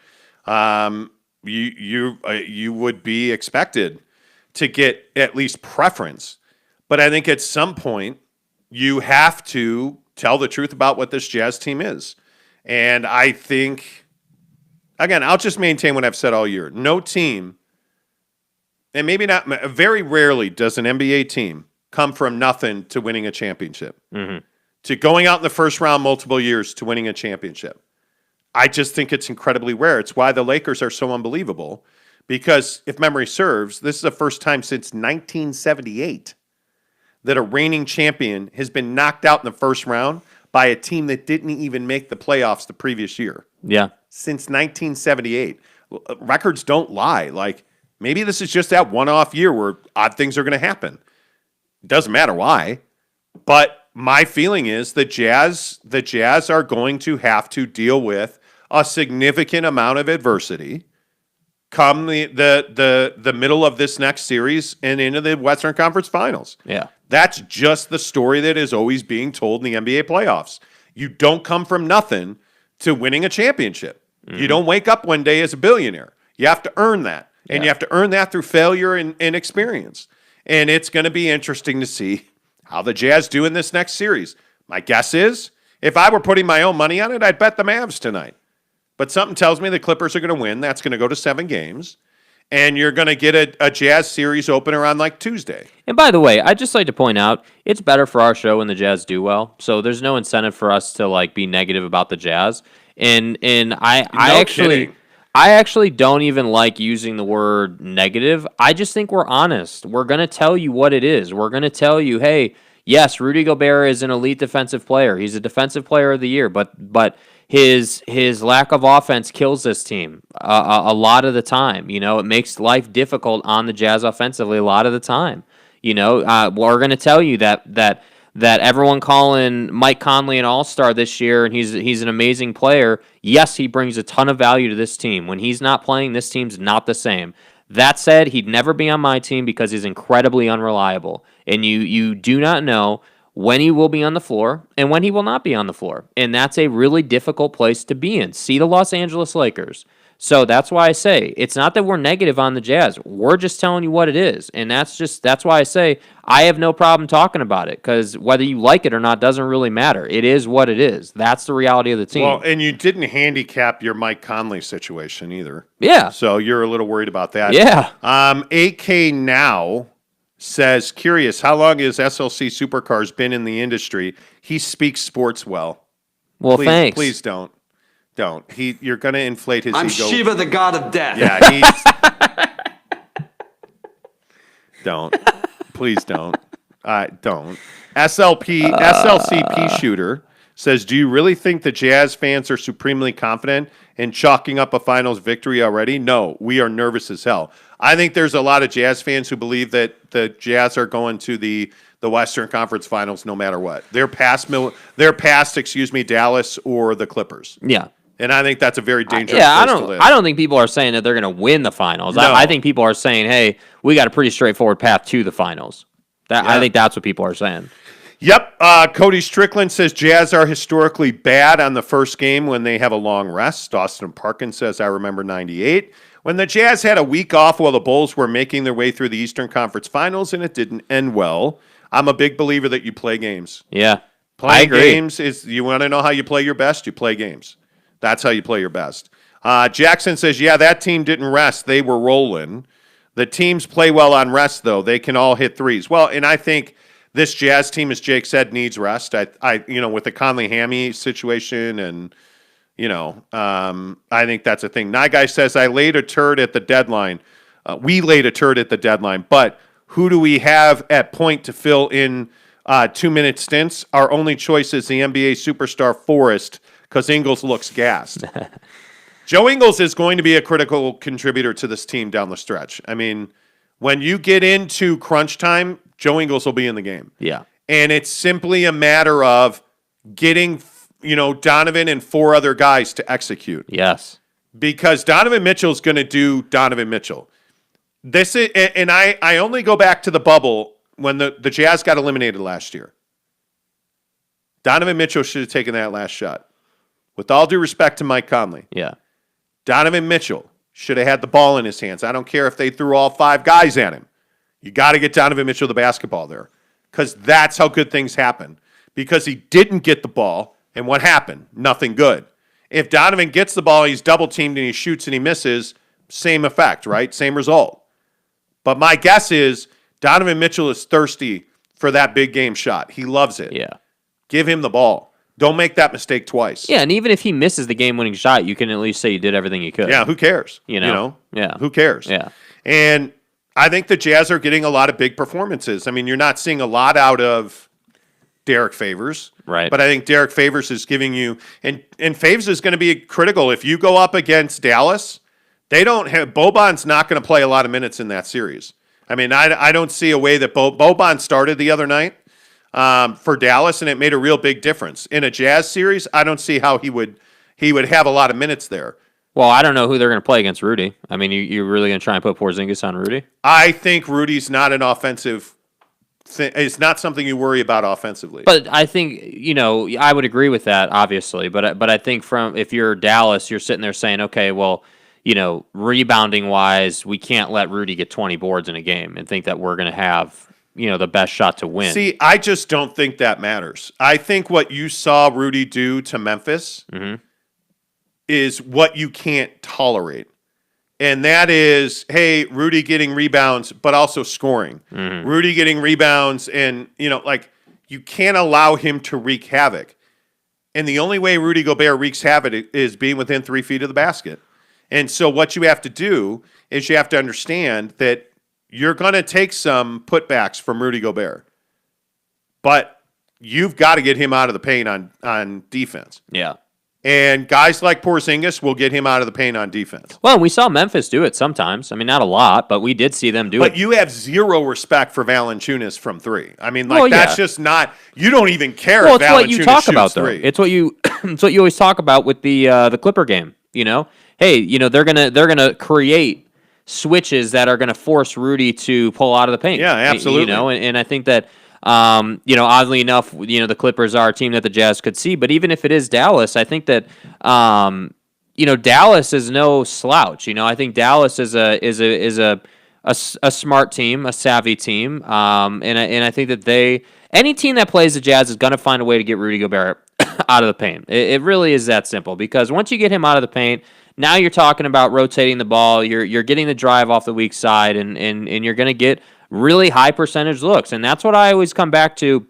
You would be expected to get at least preference. But I think at some point, you have to tell the truth about what this Jazz team is. And I think, again, I'll just maintain what I've said all year. No team, and maybe not, very rarely does an NBA team come from nothing to winning a championship, to going out in the first round multiple years to winning a championship. I just think it's incredibly rare. It's why the Lakers are so unbelievable, because if memory serves, this is the first time since 1978 that a reigning champion has been knocked out in the first round by a team that didn't even make the playoffs the previous year. Yeah. Since 1978. Records don't lie. Like, maybe this is just that one-off year where odd things are going to happen. It doesn't matter why. But my feeling is the Jazz are going to have to deal with a significant amount of adversity come the middle of this next series and into the Western Conference Finals. Yeah. That's just the story that is always being told in the NBA playoffs. You don't come from nothing to winning a championship. You don't wake up one day as a billionaire. You have to earn that. And you have to earn that through failure and experience. And it's going to be interesting to see how the Jazz do in this next series. My guess is, if I were putting my own money on it, I'd bet the Mavs tonight. But something tells me the Clippers are going to win. That's going to go to 7 games. And you're going to get a Jazz series opener on like Tuesday. And by the way, I'd just like to point out, it's better for our show when the Jazz do well. So there's no incentive for us to like be negative about the Jazz. And I actually don't even like using the word negative. I just think we're honest. We're going to tell you what it is. We're going to tell you, hey, yes, Rudy Gobert is an elite defensive player. He's a defensive player of the year, but his lack of offense kills this team a lot of the time. It makes life difficult on the Jazz offensively a lot of the time. We're going to tell you that everyone calling Mike Conley an all-star this year, and he's an amazing player. Yes, he brings a ton of value to this team. When he's not playing, this team's not the same. That said, he'd never be on my team because he's incredibly unreliable. And you do not know when he will be on the floor and when he will not be on the floor. And that's a really difficult place to be in. See the Los Angeles Lakers. So that's why I say, it's not that we're negative on the Jazz. We're just telling you what it is. And that's why I say I have no problem talking about it, because whether you like it or not doesn't really matter. It is what it is. That's the reality of the team. Well, and you didn't handicap your Mike Conley situation either. Yeah. So you're a little worried about that. Yeah. AK Now says, curious, how long has SLC Supercars been in the industry? He speaks sports well. Well, thanks. Please don't. Don't. You're going to inflate his I'm ego. Shiva, the god of death. Yeah, don't. Please don't. Don't. SLCP shooter says, do you really think the Jazz fans are supremely confident in chalking up a finals victory already? No, we are nervous as hell. I think there's a lot of Jazz fans who believe that the Jazz are going to the Western Conference Finals no matter what. They're past Dallas or the Clippers. Yeah. And I think that's a very dangerous place to live. I don't think people are saying that they're going to win the finals. No. I think people are saying, hey, we got a pretty straightforward path to the finals. I think that's what people are saying. Yep. Cody Strickland says Jazz are historically bad on the first game when they have a long rest. Austin Parkin says, I remember 98. When the Jazz had a week off while the Bulls were making their way through the Eastern Conference Finals and it didn't end well. I'm a big believer that you play games. Yeah. Playing games is, you want to know how you play your best? You play games. That's how you play your best. Jackson says, yeah, that team didn't rest. They were rolling. The teams play well on rest, though. They can all hit threes. Well, and I think this Jazz team, as Jake said, needs rest. I with the Conley-Hammy situation and, I think that's a thing. Guy says, I laid a turd at the deadline. We laid a turd at the deadline, but who do we have at point to fill in 2-minute stints? Our only choice is the NBA superstar Forrest because Ingles looks gassed. Joe Ingles is going to be a critical contributor to this team down the stretch. I mean, when you get into crunch time, Joe Ingles will be in the game. Yeah. And it's simply a matter of getting, Donovan and 4 other guys to execute. Yes. Because Donovan Mitchell is going to do Donovan Mitchell. This is, and I only go back to the bubble when the Jazz got eliminated last year. Donovan Mitchell should have taken that last shot. With all due respect to Mike Conley. Yeah. Donovan Mitchell should have had the ball in his hands. I don't care if they threw all 5 guys at him. You got to get Donovan Mitchell the basketball there because that's how good things happen. Because he didn't get the ball, and what happened? Nothing good. If Donovan gets the ball, he's double-teamed, and he shoots and he misses, same effect, right? Same result. But my guess is Donovan Mitchell is thirsty for that big game shot. He loves it. Yeah. Give him the ball. Don't make that mistake twice. Yeah, and even if he misses the game-winning shot, you can at least say you did everything you could. Yeah, who cares? Yeah. Who cares? Yeah. And I think the Jazz are getting a lot of big performances. I mean, you're not seeing a lot out of Derek Favors. Right. But I think Derek Favors is giving you, and Favors is going to be critical. If you go up against Dallas, Boban's not going to play a lot of minutes in that series. I mean, I don't see a way that Boban started the other night for Dallas, and it made a real big difference. In a Jazz series, I don't see how he would have a lot of minutes there. Well, I don't know who they're going to play against Rudy. I mean, you're really going to try and put Porzingis on Rudy? I think Rudy's not an offensive thing. It's not something you worry about offensively. But I think, I would agree with that, obviously. But I think if you're Dallas, you're sitting there saying, okay, well, rebounding-wise, we can't let Rudy get 20 boards in a game and think that we're going to have the best shot to win. See, I just don't think that matters. I think what you saw Rudy do to Memphis is what you can't tolerate. And that is, hey, Rudy getting rebounds, but also scoring. Rudy getting rebounds and, you can't allow him to wreak havoc. And the only way Rudy Gobert wreaks havoc is being within 3 feet of the basket. And so what you have to do is you have to understand that you're going to take some putbacks from Rudy Gobert. But you've got to get him out of the paint on defense. Yeah. And guys like Porzingis will get him out of the paint on defense. Well, we saw Memphis do it sometimes. I mean, not a lot, but we did see them do it. But you have zero respect for Valanciunas from 3. I mean, that's just not. You don't even care. Well, if it's what you talk about, though. 3. It's what you always talk about with the Clipper game. Hey, they're gonna create switches that are gonna force Rudy to pull out of the paint. Yeah, absolutely. And I think that. Oddly enough, the Clippers are a team that the Jazz could see, but even if it is Dallas, I think that, Dallas is no slouch. I think Dallas is a smart team, a savvy team. And I think that any team that plays the Jazz is going to find a way to get Rudy Gobert out of the paint. It really is that simple because once you get him out of the paint, now you're talking about rotating the ball. You're getting the drive off the weak side and you're going to get really high percentage looks. And that's what I always come back to,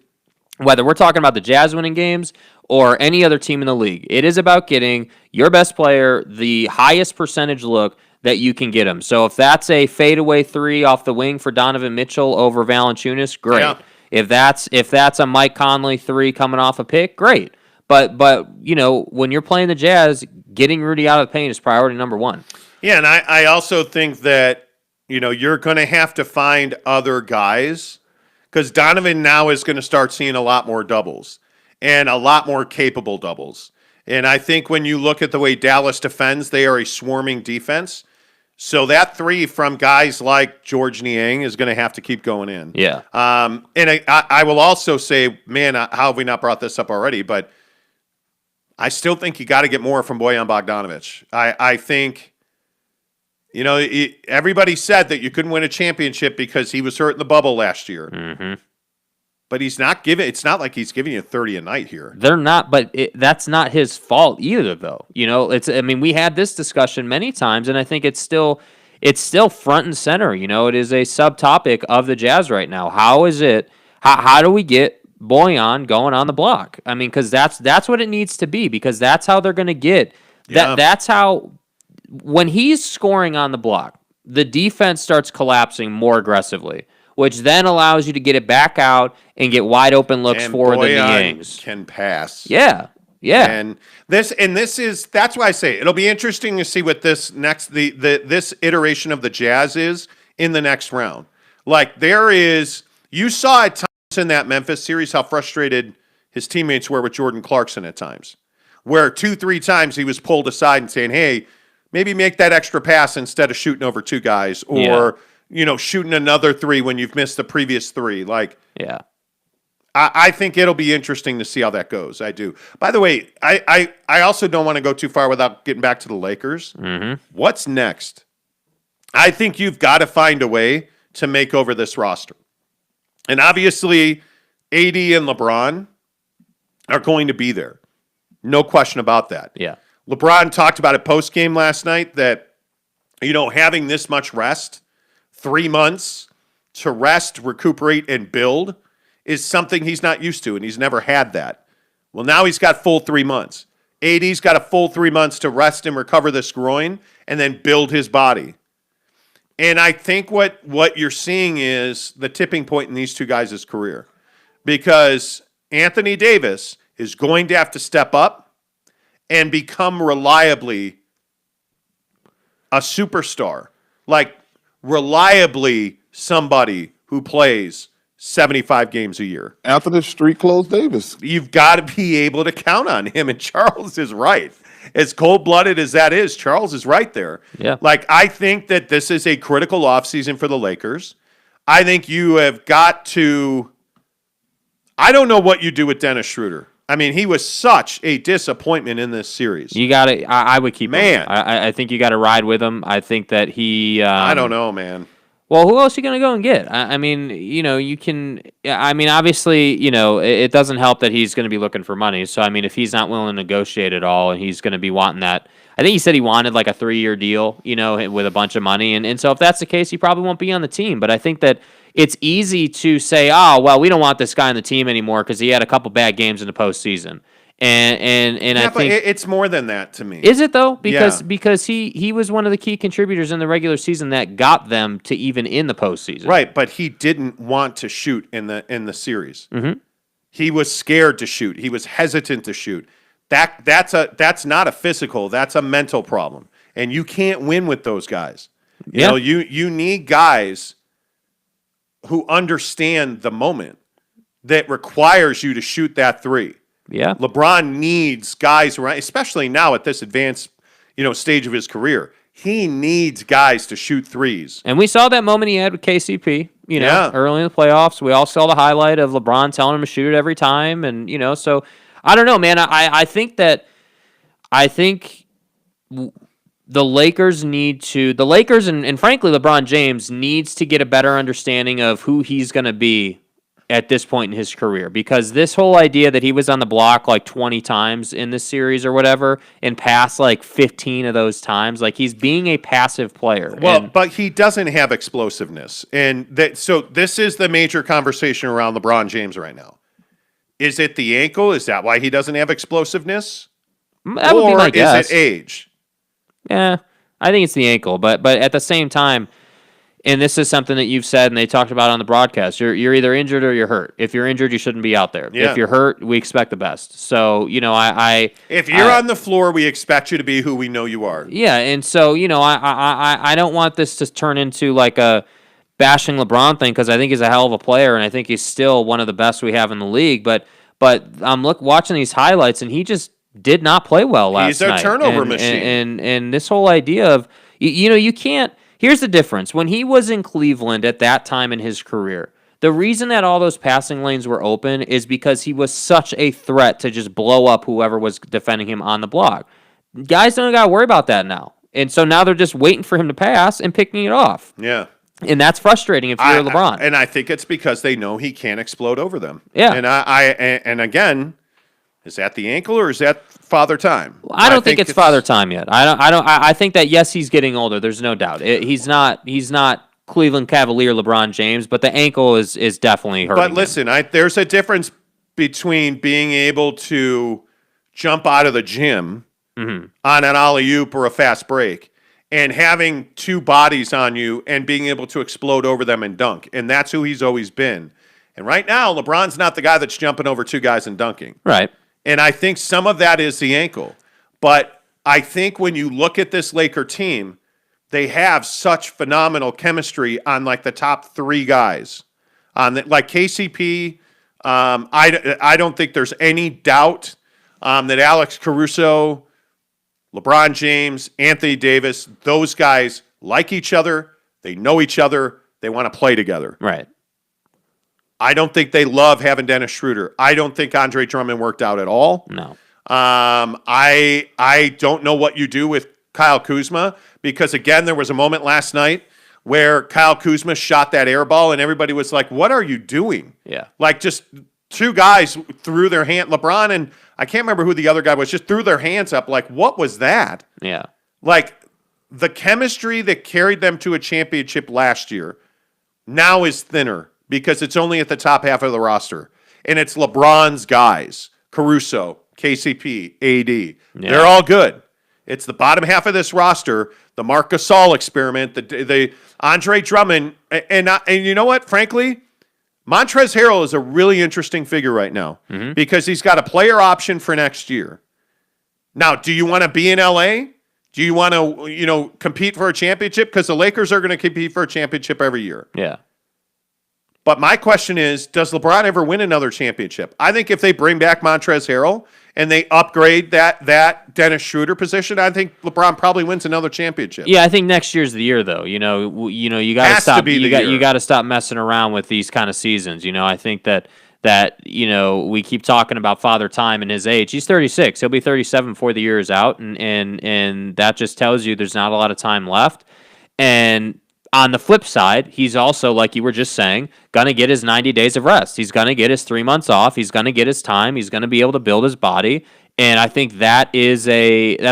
whether we're talking about the Jazz winning games or any other team in the league. It is about getting your best player the highest percentage look that you can get him. So if that's a fadeaway 3 off the wing for Donovan Mitchell over Valanciunas, great. Yeah. If that's a Mike Conley 3 coming off a pick, great. But when you're playing the Jazz, getting Rudy out of the paint is priority number one. Yeah, and I also think that, you're going to have to find other guys because Donovan now is going to start seeing a lot more doubles and a lot more capable doubles. And I think when you look at the way Dallas defends, they are a swarming defense. So that three from guys like George Niang is going to have to keep going in. Yeah. And I will also say, man, how have we not brought this up already? But I still think you got to get more from Bojan Bogdanovic. I think, everybody said that you couldn't win a championship because he was hurt in the bubble last year. Mm-hmm. But it's not like he's giving you 30 a night here. They're not, but that's not his fault either, though. We had this discussion many times, and I think it's still front and center. It is a subtopic of the Jazz right now. How is it? How do we get Bojan going on the block? I mean, because that's what it needs to be, because that's how they're going to get that. That's how, when he's scoring on the block, the defense starts collapsing more aggressively, which then allows you to get it back out and get wide open looks for the Niangs. Can pass. Yeah. And this is, that's why I say it'll be interesting to see what this next this iteration of the Jazz is in the next round. Like you saw at times in that Memphis series how frustrated his teammates were with Jordan Clarkson at times, where 2-3 times he was pulled aside and saying, "Hey, maybe make that extra pass instead of shooting over two guys," or shooting another three when you've missed the previous three. I think it'll be interesting to see how that goes. I do. By the way, I also don't want to go too far without getting back to the Lakers. Mm-hmm. What's next? I think you've got to find a way to make over this roster. And obviously, AD and LeBron are going to be there. No question about that. Yeah. LeBron talked about it post-game last night that, having this much rest, 3 months to rest, recuperate, and build is something he's not used to, and he's never had that. Well, now he's got full 3 months. AD's got a full 3 months to rest and recover this groin and then build his body. And I think what you're seeing is the tipping point in these two guys' career, because Anthony Davis is going to have to step up and become reliably a superstar, like reliably somebody who plays 75 games a year. After the street clothes Davis. You've got to be able to count on him, and Charles is right. As cold-blooded as that is, Charles is right there. Yeah. I think that this is a critical offseason for the Lakers. I think you have got to – I don't know what you do with Dennis Schroeder. I mean, he was such a disappointment in this series. You got to – I would keep him. I think you got to ride with him. I think that he I don't know, man. Well, who else are you going to go and get? I mean, you can – I mean, obviously, it doesn't help that he's going to be looking for money. So, I mean, if he's not willing to negotiate at all and he's going to be wanting that – I think he said he wanted like a 3-year deal, with a bunch of money. And so if that's the case, he probably won't be on the team. But I think that it's easy to say, oh, well, we don't want this guy on the team anymore because he had a couple bad games in the postseason. And yeah, I think it's more than that to me. Is it though? Because he was one of the key contributors in the regular season that got them to even in the postseason. Right, but he didn't want to shoot in the series. Mm-hmm. He was scared to shoot. He was hesitant to shoot. That's not a physical. That's a mental problem, and you can't win with those guys. You need guys who understand the moment that requires you to shoot that three. Yeah. LeBron needs guys around, especially now at this advanced, stage of his career. He needs guys to shoot threes. And we saw that moment he had with KCP, early in the playoffs. We all saw the highlight of LeBron telling him to shoot it every time. And, so I don't know, man. I think the Lakers and frankly, LeBron James needs to get a better understanding of who he's going to be at this point in his career, because this whole idea that he was on the block like 20 times in this series or whatever and passed like 15 of those times, like he's being a passive player. Well, but he doesn't have explosiveness. So this is the major conversation around LeBron James right now. Is it the ankle? Is that why he doesn't have explosiveness? That would be my guess. Is it age? Yeah, I think it's the ankle, but at the same time, And this is something that you've said and they talked about on the broadcast. You're either injured or you're hurt. If you're injured, you shouldn't be out there. Yeah. If you're hurt, we expect the best. So, if you're on the floor, we expect you to be who we know you are. Yeah, and so, I don't want this to turn into like a bashing LeBron thing because I think he's a hell of a player and I think he's still one of the best we have in the league. But I'm watching these highlights and he just did not play well last night. He's a turnover machine. And this whole idea of you can't. Here's the difference. When he was in Cleveland at that time in his career, the reason that all those passing lanes were open is because he was such a threat to just blow up whoever was defending him on the block. Guys don't got to worry about that now. And so now they're just waiting for him to pass and picking it off. Yeah. And that's frustrating if you're LeBron. And I think it's because they know he can't explode over them. Yeah. And again, is that the ankle or is that father time? I don't think it's father time yet. I think that yes, he's getting older. There's no doubt. He's not Cleveland Cavalier LeBron James, but the ankle is definitely hurting. But listen, there's a difference between being able to jump out of the gym on an alley-oop or a fast break and having two bodies on you and being able to explode over them and dunk. And that's who he's always been. And right now, LeBron's not the guy that's jumping over two guys and dunking. Right. And I think some of that is the ankle. But I think when you look at this Laker team, they have such phenomenal chemistry on like the top three guys. Like KCP, I don't think there's any doubt that Alex Caruso, LeBron James, Anthony Davis, those guys like each other. They know each other. They want to play together. Right. I don't think they love having Dennis Schroeder. I don't think Andre Drummond worked out at all. No. I don't know what you do with Kyle Kuzma because, again, there was a moment last night where Kyle Kuzma shot that air ball and everybody was like, what are you doing? Yeah. Like just two guys threw their hand. LeBron and I can't remember who the other guy was, just threw their hands up like, what was that? Yeah. Like the chemistry that carried them to a championship last year now is thinner because it's only at the top half of the roster. And it's LeBron's guys, Caruso, KCP, AD. Yeah. They're all good. It's the bottom half of this roster, the Marc Gasol experiment, the Andre Drummond. And you know what, frankly, Montrezl Harrell is a really interesting figure right now because he's got a player option for next year. Now, do you want to be in LA? Do you want to, compete for a championship? Because the Lakers are going to compete for a championship every year. Yeah. But my question is, does LeBron ever win another championship? I think if they bring back Montrezl Harrell and they upgrade that Dennis Schroeder position, I think LeBron probably wins another championship. Yeah, I think next year's the year though. You got to stop. You got to stop messing around with these kind of seasons. I think that we keep talking about Father Time and his age. He's 36. He'll be 37 before the year is out, and that just tells you there's not a lot of time left. And on the flip side, he's also, like you were just saying, going to get his 90 days of rest. He's going to get his 3 months off. He's going to get his time. He's going to be able to build his body. And I think that's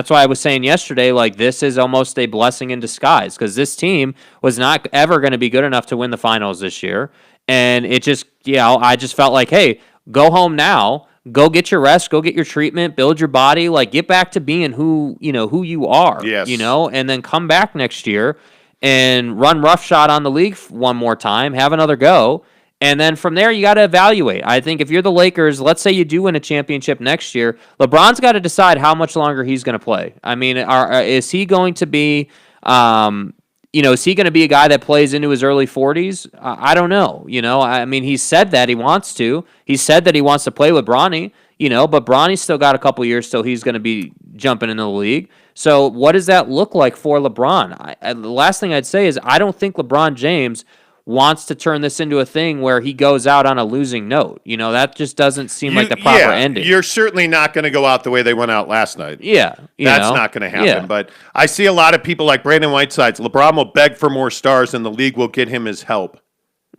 why I was saying yesterday, like, this is almost a blessing in disguise because this team was not ever going to be good enough to win the finals this year. And it just, I just felt like, hey, go home now. Go get your rest. Go get your treatment. Build your body. Like, get back to being who you are. Yes. And then come back next year and run roughshod on the league one more time, have another go, and then from there you got to evaluate. I think if you're the Lakers, let's say you do win a championship next year, LeBron's got to decide how much longer he's going to play. I mean, is he going to be, is he going to be a guy that plays into his early 40s? I don't know. I mean, he said that he wants to. He said that he wants to play with Bronny. But Bronny's still got a couple years till he's going to be jumping into the league. So what does that look like for LeBron? The last thing I'd say is I don't think LeBron James wants to turn this into a thing where he goes out on a losing note. That just doesn't seem like the proper ending. You're certainly not going to go out the way they went out last night. Yeah. That's not going to happen. Yeah. But I see a lot of people like Brandon Whiteside's. LeBron will beg for more stars and the league will get him his help.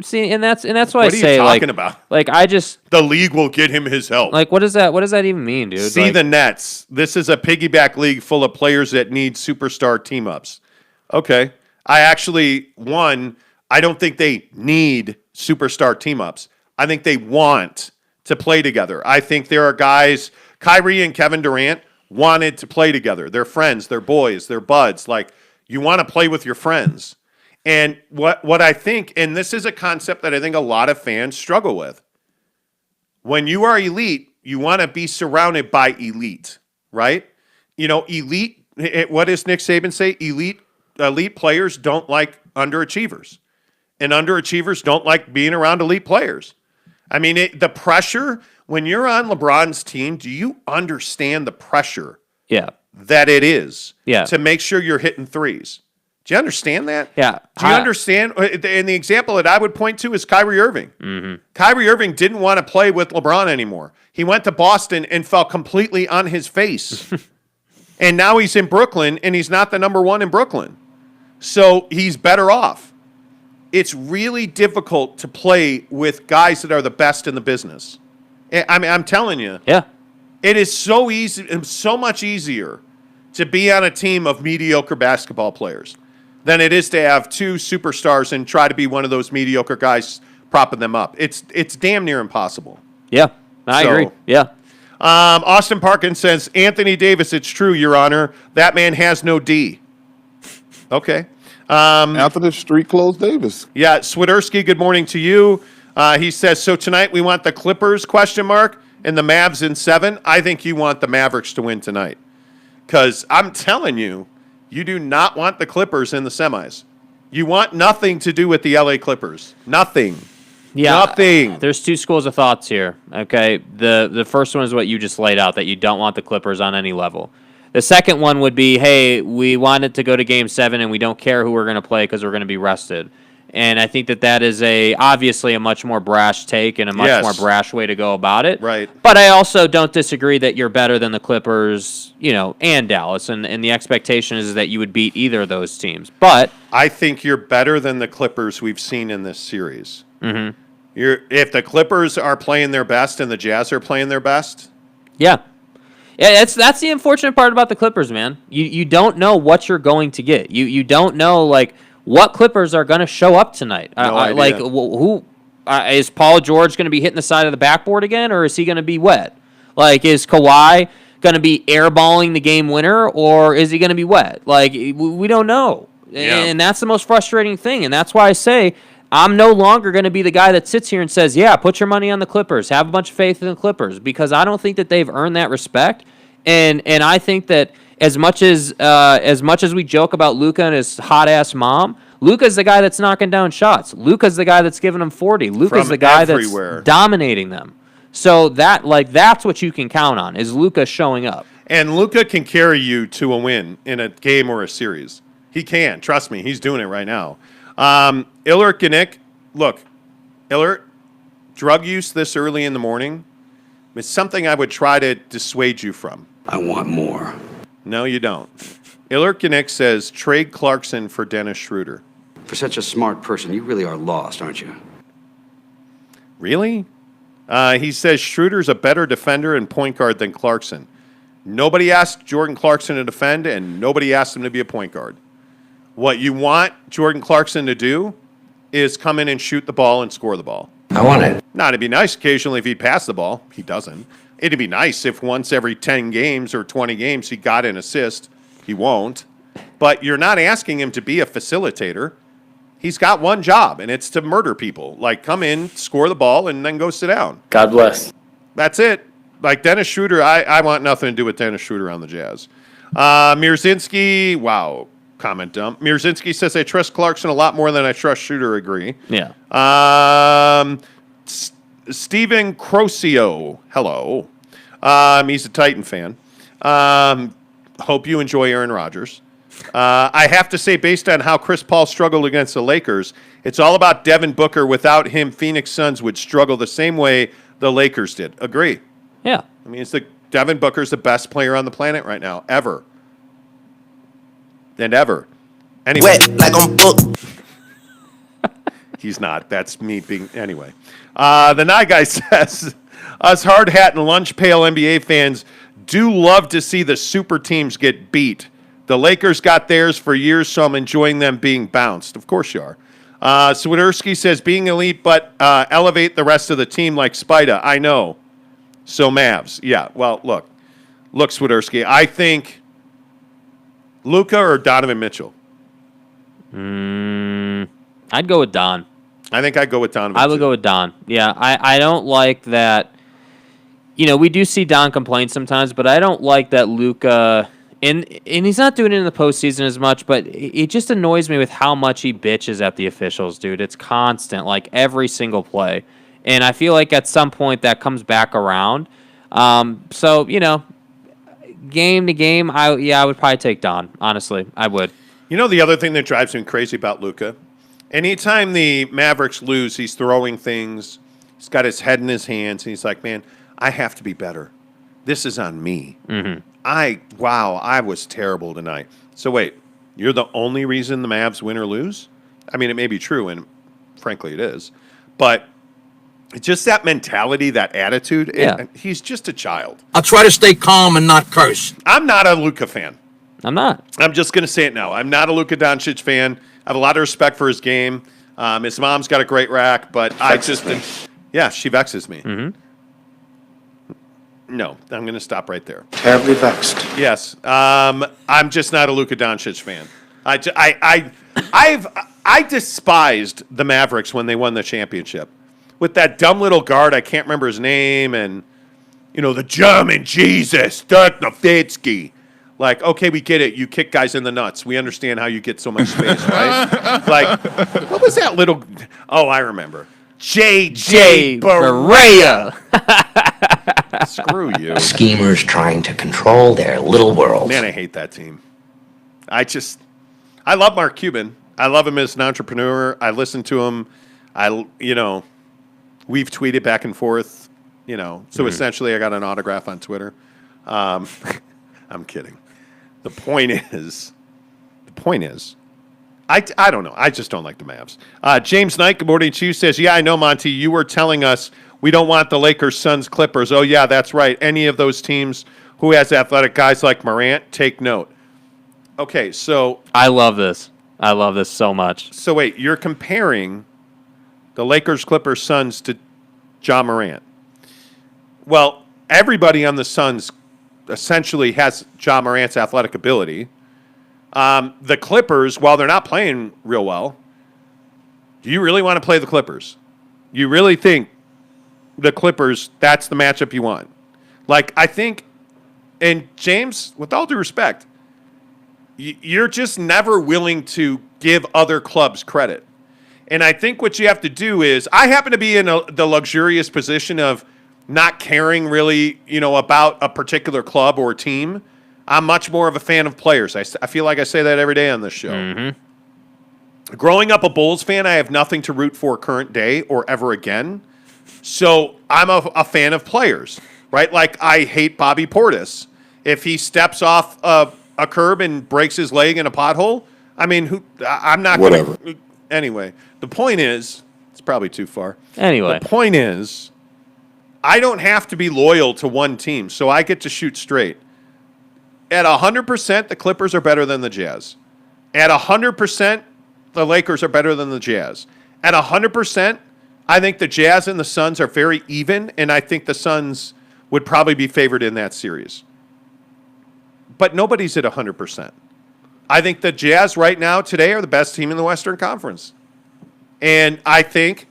See, and that's why I say, what are you talking about? Like, I just the league will get him his help. What does that even mean, dude? See the Nets. This is a piggyback league full of players that need superstar team ups. Okay, I don't think they need superstar team ups. I think they want to play together. I think there are guys. Kyrie and Kevin Durant wanted to play together. They're friends. They're boys. They're buds. Like, you want to play with your friends. And what I think, and this is a concept that I think a lot of fans struggle with. When you are elite, you want to be surrounded by elite, right? Elite, what does Nick Saban say? Elite players don't like underachievers. And underachievers don't like being around elite players. I mean, the pressure, when you're on LeBron's team, do you understand the pressure that it is to make sure you're hitting threes? Do you understand that? Yeah. Do you understand? And the example that I would point to is Kyrie Irving. Mm-hmm. Kyrie Irving didn't want to play with LeBron anymore. He went to Boston and fell completely on his face. And now he's in Brooklyn, and he's not the number one in Brooklyn. So he's better off. It's really difficult to play with guys that are the best in the business. I mean, I'm telling you. Yeah. It is so easy, so much easier to be on a team of mediocre basketball players than it is to have two superstars and try to be one of those mediocre guys propping them up. It's damn near impossible. Yeah, I agree. Yeah. Austin Parkins says, Anthony Davis, it's true, Your Honor. That man has no D. Okay. After the street clothes Davis. Yeah, Swiderski, good morning to you. He says, so tonight we want the Clippers, ? And the Mavs in 7. I think you want the Mavericks to win tonight. Because I'm telling you, you do not want the Clippers in the semis. You want nothing to do with the LA Clippers. Nothing. Yeah. Nothing. There's two schools of thoughts here, okay? The first one is what you just laid out, that you don't want the Clippers on any level. The second one would be, hey, we wanted to go to Game 7 and we don't care who we're going to play because we're going to be rested. And I think that is obviously a much more brash take and a much more brash way to go about it. Right. But I also don't disagree that you're better than the Clippers, and Dallas. And the expectation is that you would beat either of those teams. But I think you're better than the Clippers we've seen in this series. Mm-hmm. If the Clippers are playing their best and the Jazz are playing their best. Yeah, that's the unfortunate part about the Clippers, man. You don't know what you're going to get. You don't know, what Clippers are going to show up tonight. No idea. Who is Paul George going to be hitting the side of the backboard again, or is he going to be wet? Is Kawhi going to be airballing the game winner, or is he going to be wet? We don't know. Yeah. And that's the most frustrating thing, and that's why I say I'm no longer going to be the guy that sits here and says, yeah, put your money on the Clippers, have a bunch of faith in the Clippers, because I don't think that they've earned that respect, and I think that as much as we joke about Luka and his hot-ass mom, Luka's the guy that's knocking down shots. Luka's the guy that's giving them 40. Luka's the guy that's dominating them. So that's what you can count on, is Luka showing up. And Luka can carry you to a win in a game or a series. He can. Trust me. He's doing it right now. Illert Genick, look, Illert, drug use this early in the morning is something I would try to dissuade you from. I want more. No, you don't. Illert Genick says, trade Clarkson for Dennis Schroeder. For such a smart person, you really are lost, aren't you? Really? He says Schroeder's a better defender and point guard than Clarkson. Nobody asked Jordan Clarkson to defend, and nobody asked him to be a point guard. What you want Jordan Clarkson to do is come in and shoot the ball and score the ball. I want it. Now, it'd be nice occasionally if he'd pass the ball. He doesn't. It'd be nice if once every 10 games or 20 games he got an assist. He won't. But you're not asking him to be a facilitator. He's got one job, and it's to murder people. Come in, score the ball, and then go sit down. God bless. That's it. Dennis Schroeder, I want nothing to do with Dennis Schroeder on the Jazz. Mirzinski, wow, comment dump. Mirzinski says, I trust Clarkson a lot more than I trust Schroeder. Agree. Yeah. Steven Crocio, hello. He's a Titan fan. Hope you enjoy Aaron Rodgers. I have to say, based on how Chris Paul struggled against the Lakers, it's all about Devin Booker. Without him, Phoenix Suns would struggle the same way the Lakers did. Agree. Yeah. I mean, Devin Booker's the best player on the planet right now, ever. And ever. Anyway. Wet like on book. He's not. That's me being... Anyway. The Nye Guy says, us hard hat and lunch pail NBA fans do love to see the super teams get beat. The Lakers got theirs for years, so I'm enjoying them being bounced. Of course you are. Swiderski says, being elite, but elevate the rest of the team like Spida. I know. So Mavs. Yeah, well, look, Swiderski. I think Luka or Donovan Mitchell? I'd go with Don. I think I'd go with Donovan. I would go with Don. Yeah, I don't like that. We do see Don complain sometimes, but I don't like that Luka, and he's not doing it in the postseason as much, but it just annoys me with how much he bitches at the officials, dude. It's constant, like every single play. And I feel like at some point that comes back around. So, game to game, I would probably take Don. Honestly, I would. The other thing that drives me crazy about Luka, anytime the Mavericks lose, he's throwing things. He's got his head in his hands, and he's like, man, I have to be better. This is on me. Mm-hmm. I was terrible tonight. So wait, you're the only reason the Mavs win or lose? I mean, it may be true, and frankly it is. But it's just that mentality, that attitude. Yeah. He's just a child. I'll try to stay calm and not curse. I'm not a Luka fan. I'm not. I'm just going to say it now. I'm not a Luka Doncic fan. I have a lot of respect for his game. His mom's got a great rack, but she vexes me. Mm-hmm. No, I'm going to stop right there. Terribly vexed. Yes, I'm just not a Luka Doncic fan. I despised the Mavericks when they won the championship with that dumb little guard. I can't remember his name, and the German Jesus, Dirk Nowitzki. Like, okay, we get it. You kick guys in the nuts. We understand how you get so much space, right? Like, what was that little? Oh, I remember. J.J. Barea. Screw you. Schemers trying to control their little world. Man, I hate that team. I love Mark Cuban. I love him as an entrepreneur. I listen to him. We've tweeted back and forth, So essentially I got an autograph on Twitter. I'm kidding. The point is, I don't know. I just don't like the Mavs. James Knight, good morning to you, says, yeah, I know, Monty. You were telling us we don't want the Lakers, Suns, Clippers. Oh, yeah, that's right. Any of those teams who has athletic guys like Morant, take note. Okay, so. I love this. I love this so much. So, wait, you're comparing the Lakers, Clippers, Suns to Ja Morant. Well, everybody on the Suns essentially has Ja Morant's athletic ability. The Clippers, while they're not playing real well, do you really want to play the Clippers? You really think the Clippers, that's the matchup you want? Like, I think, and James, with all due respect, you're just never willing to give other clubs credit. And I think what you have to do is, I happen to be in the luxurious position of not caring really, about a particular club or team. I'm much more of a fan of players. I feel like I say that every day on this show. Mm-hmm. Growing up a Bulls fan, I have nothing to root for current day or ever again. So I'm a fan of players, right? Like, I hate Bobby Portis. If he steps off a curb and breaks his leg in a pothole, I mean, I'm not going to. Whatever. Anyway, the point is, it's probably too far. Anyway. The point is, I don't have to be loyal to one team, so I get to shoot straight. At 100%, the Clippers are better than the Jazz. At 100%, the Lakers are better than the Jazz. At 100%, I think the Jazz and the Suns are very even, and I think the Suns would probably be favored in that series. But nobody's at 100%. I think the Jazz right now, today, are the best team in the Western Conference. And I think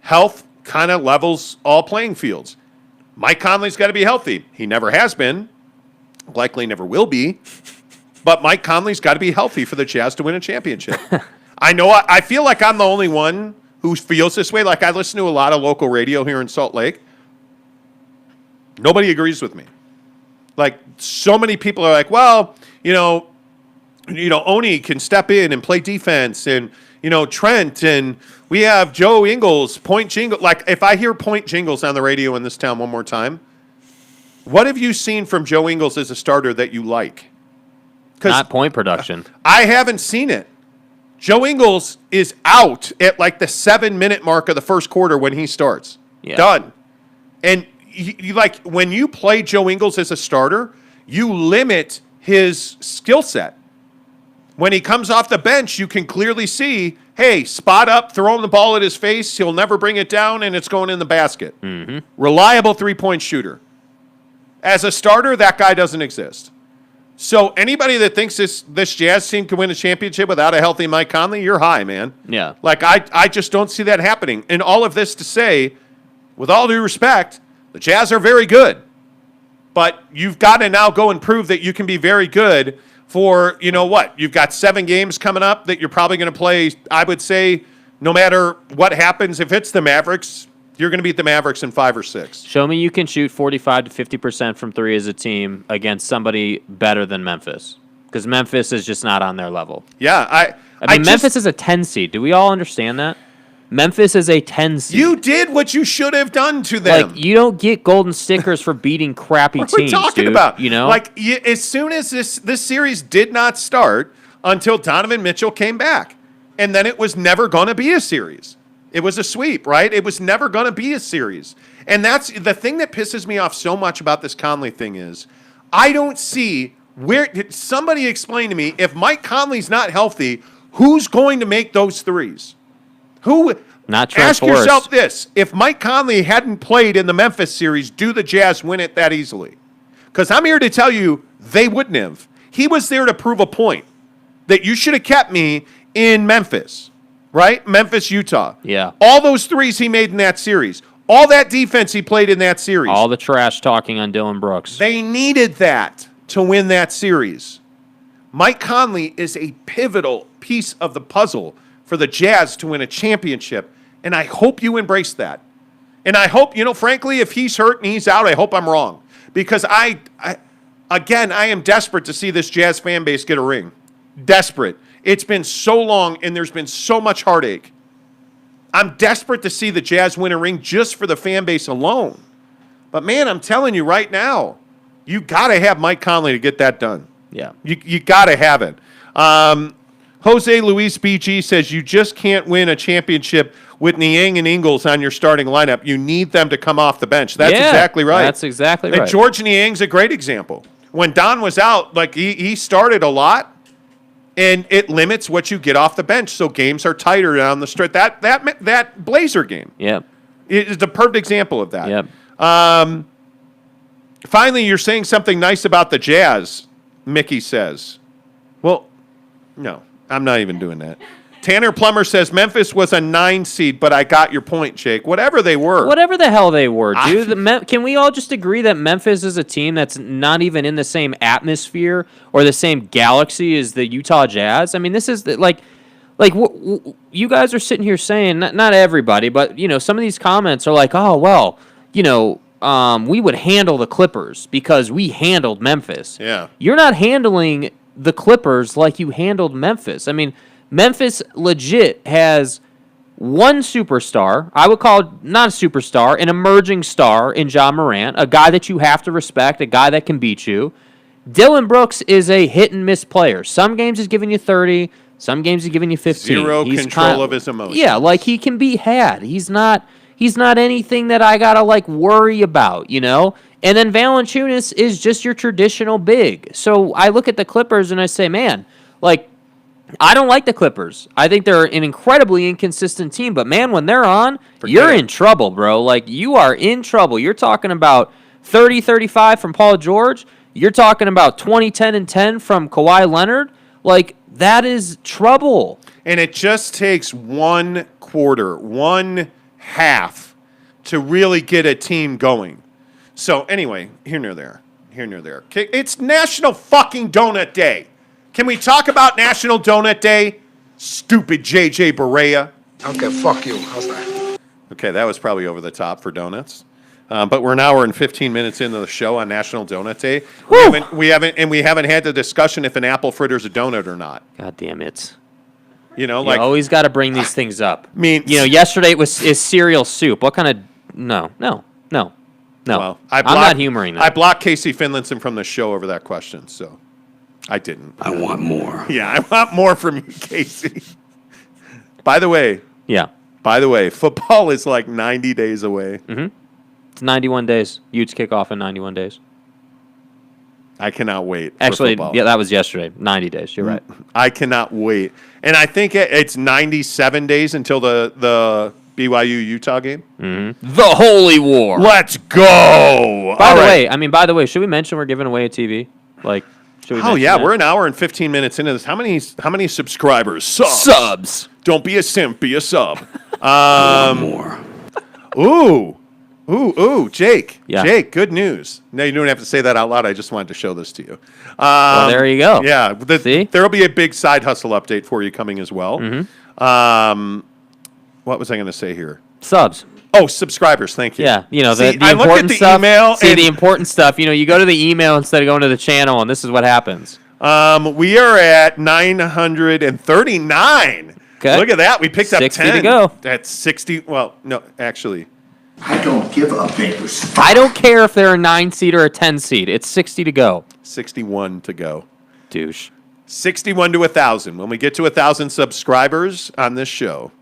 health kind of levels all playing fields. Mike Conley's got to be healthy. He never has been. Likely never will be. But Mike Conley's got to be healthy for the Jazz to win a championship. I feel like I'm the only one who feels this way. Like, I listen to a lot of local radio here in Salt Lake. Nobody agrees with me. Like, so many people are like, well, Oni can step in and play defense, and, Trent, and we have Joe Ingles, Point Jingles. Like, if I hear Point Jingles on the radio in this town one more time, what have you seen from Joe Ingles as a starter that you like? Not point production. I haven't seen it. Joe Ingles is out at like the 7-minute mark of the first quarter when he starts. Yeah. Done. And you like, when you play Joe Ingles as a starter, you limit his skill set. When he comes off the bench, you can clearly see, hey, spot up, throw him the ball at his face, he'll never bring it down, and it's going in the basket. Mm-hmm. Reliable three-point shooter. As a starter, that guy doesn't exist. So anybody that thinks this Jazz team can win a championship without a healthy Mike Conley, you're high, man. Yeah. Like, I just don't see that happening. And all of this to say, with all due respect, the Jazz are very good. But you've got to now go and prove that you can be very good for, you know what? You've got 7 games coming up that you're probably going to play, I would say, no matter what happens. If it's the Mavericks, you're going to beat the Mavericks in 5 or 6. Show me you can shoot 45 to 50% from 3 as a team against somebody better than Memphis. Because Memphis is just not on their level. Yeah, I mean, Memphis is a 10 seed. Do we all understand that? Memphis is a 10 seed. You did what you should have done to them. Like, you don't get golden stickers for beating crappy What are we teams, talking dude. about? You know? Like, as soon as this series did not start until Donovan Mitchell came back. And then it was never going to be a series. It was a sweep, right? It was never going to be a series. And that's the thing that pisses me off so much about this Conley thing is I don't see where – somebody explain to me, if Mike Conley's not healthy, who's going to make those threes? Who – Not Trent ask Forrest. yourself this. If Mike Conley hadn't played in the Memphis series, do the Jazz win it that easily? Because I'm here to tell you they wouldn't have. He was there to prove a point that you should have kept me in Memphis, right? Memphis, Utah. Yeah. All those threes he made in that series. All that defense he played in that series. all the trash talking on Dylan Brooks. They needed that to win that series. Mike Conley is a pivotal piece of the puzzle for the Jazz to win a championship, and I hope you embrace that. And I hope, frankly, if he's hurt and he's out, I hope I'm wrong. Because I am desperate to see this Jazz fan base get a ring. Desperate. It's been so long, and there's been so much heartache. I'm desperate to see the Jazz win a ring just for the fan base alone. But, man, I'm telling you right now, you got to have Mike Conley to get that done. Yeah. You got to have it. Jose Luis BG says you just can't win a championship with Niang and Ingles on your starting lineup. You need them to come off the bench. That's exactly right. That's exactly right. And George Niang's a great example. When Don was out, like he started a lot, and it limits what you get off the bench. So games are tighter down the stretch. That Blazer game, is the perfect example of that. Yep. Finally, you're saying something nice about the Jazz, Mickey says. Well, no, I'm not even doing that. Tanner Plummer says Memphis was a 9 seed, but I got your point, Jake. Whatever they were. Whatever the hell they were, dude. Can we all just agree that Memphis is a team that's not even in the same atmosphere or the same galaxy as the Utah Jazz? I mean, this is you guys are sitting here saying, not everybody, but, some of these comments are like, oh, well, we would handle the Clippers because we handled Memphis. Yeah. You're not handling the Clippers like you handled Memphis. I mean, Memphis legit has one superstar. I would call not a superstar, an emerging star in Ja Morant, a guy that you have to respect, a guy that can beat you. Dylan Brooks is a hit-and-miss player. Some games he's giving you 30, some games he's giving you 15. Zero control of his emotions. Yeah, like he can be had. He's not anything that I got to worry about, And then Valanciunas is just your traditional big. So I look at the Clippers and I say, man, I don't like the Clippers. I think they're an incredibly inconsistent team. But, man, when they're on, you're in trouble, bro. You are in trouble. You're talking about 30-35 from Paul George. You're talking about 20-10-10 from Kawhi Leonard. That is trouble. And it just takes one quarter, one half to really get a team going. So, anyway, here nor there. Okay, it's National fucking Donut Day. Can we talk about National Donut Day? Stupid JJ Barea. Okay, fuck you. How's that? Okay, that was probably over the top for donuts. But we're an hour and 15 minutes into the show on National Donut Day. We haven't had the discussion if an apple fritter's a donut or not. God damn it. You always got to bring these things up. I mean, yesterday is cereal soup. What kind of no. Well, I'm not humoring that. I blocked Casey Finlinson from the show over that question, so I didn't. I want more. Yeah, I want more from you, Casey. By the way, football is 90 days away. Mm-hmm. It's 91 days. Utes kick off in 91 days. I cannot wait. Actually, yeah, that was yesterday. 90 days. You're right. I cannot wait. And I think it's 97 days until the BYU Utah game. Mm-hmm. The Holy War. Let's go. By the way, should we mention we're giving away a TV? Should we Oh mention yeah, that? we're an hour and 15 minutes into this. How many subscribers? Subs. Don't be a simp, be a sub. More. Ooh, Jake. Yeah. Jake, good news. No, you don't have to say that out loud. I just wanted to show this to you. Well, there you go. Yeah, See? There will be a big side hustle update for you coming as well. What was I going to say here? Subs. Oh, subscribers. Thank you. Yeah, you know, See, the I looked important at the stuff. email See, and- the important stuff. You know, you go to the email instead of going to the channel, and this is what happens. We are at 939. Okay. Look at that. We picked up 60 10. to go. That's 60. Well, no, actually. I don't give a baker's I don't care if they're a 9 seed or a 10 seed. It's 60 to go. 61 to go. Douche. 61 to 1,000. When we get to 1,000 subscribers on this show,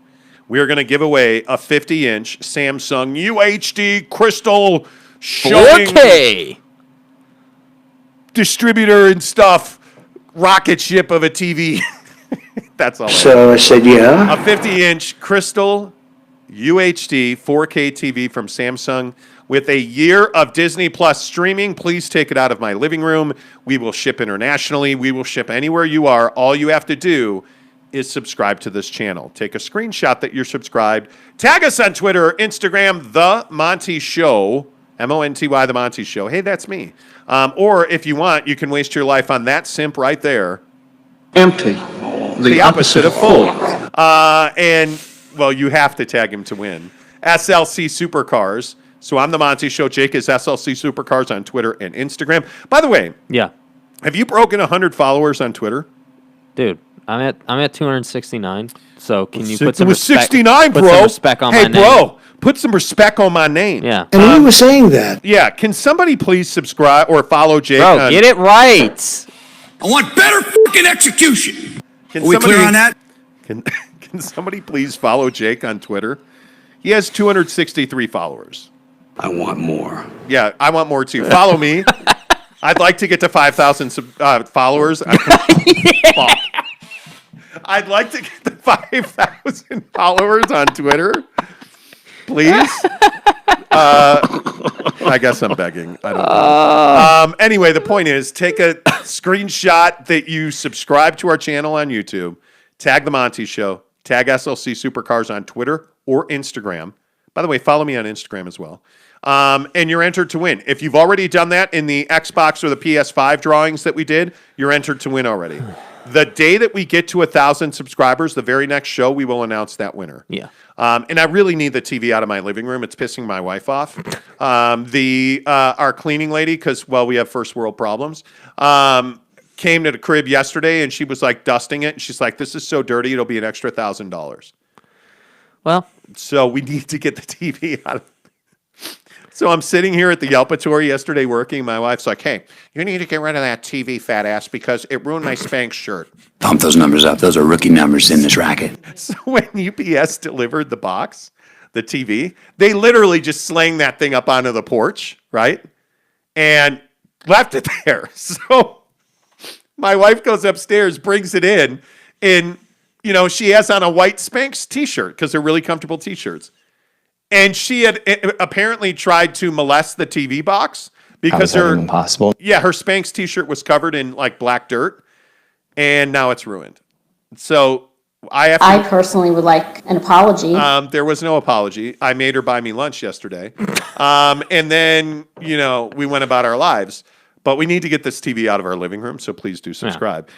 we are going to give away a 50-inch Samsung UHD crystal showing 4K. distributor and stuff rocket ship of a TV. That's all. So I said, yeah. A 50-inch crystal UHD 4K TV from Samsung with a year of Disney Plus streaming. Please take it out of my living room. We will ship internationally. We will ship anywhere you are. All you have to do is subscribe to this channel. Take a screenshot that you're subscribed. Tag us on Twitter or Instagram, The Monty Show, Monty, The Monty Show. Hey, that's me. Or if you want, you can waste your life on that simp right there. Empty. The opposite of full. And, well, you have to tag him to win. SLC Supercars. So I'm The Monty Show. Jake is SLC Supercars on Twitter and Instagram. By the way, Yeah. have you broken 100 followers on Twitter? Dude, I'm at 269. So can you put It some was respect, 69, put bro. some respect on hey, my name? bro, put some respect on my name. Yeah. And we were saying that. Yeah, can somebody please subscribe or follow Jake? Bro, get it right. I want better fucking execution. Can Are we somebody, clear on that? Can somebody please follow Jake on Twitter? He has 263 followers. I want more. Yeah, I want more too. Follow me. I'd like to get to 5,000 followers. Fuck. I'd like to get to 5,000 followers on Twitter. Please. I guess I'm begging. I don't know. Anyway, the point is, take a screenshot that you subscribe to our channel on YouTube, tag The Monty Show, tag SLC Supercars on Twitter or Instagram. By the way, follow me on Instagram as well. And you're entered to win. If you've already done that in the Xbox or the PS5 drawings that we did, you're entered to win already. The day that we get to 1,000 subscribers, the very next show, we will announce that winner. Yeah. And I really need the TV out of my living room. It's pissing my wife off. Our cleaning lady, because, well, we have first world problems, came to the crib yesterday and she was like dusting it. And she's like, this is so dirty, it'll be an extra $1,000. Well, So we need to get the TV out of. So I'm sitting here at the Yelpatory yesterday working. My wife's like, hey, you need to get rid of that TV, fat ass, because it ruined my Spanx shirt. Pump those numbers up. Those are rookie numbers in this racket. So when UPS delivered the box, the TV, they literally just slang that thing up onto the porch, right? And left it there. So my wife goes upstairs, brings it in, and, you know, she has on a white Spanx t-shirt because they're really comfortable t-shirts. And she had apparently tried to molest the TV box because her impossible. Yeah, her Spanx t-shirt was covered in like black dirt, and now it's ruined. So I have to, I personally would like an apology. there was no apology. I made her buy me lunch yesterday. And then, you know, we went about our lives. But we need to get this TV out of our living room, so please do subscribe.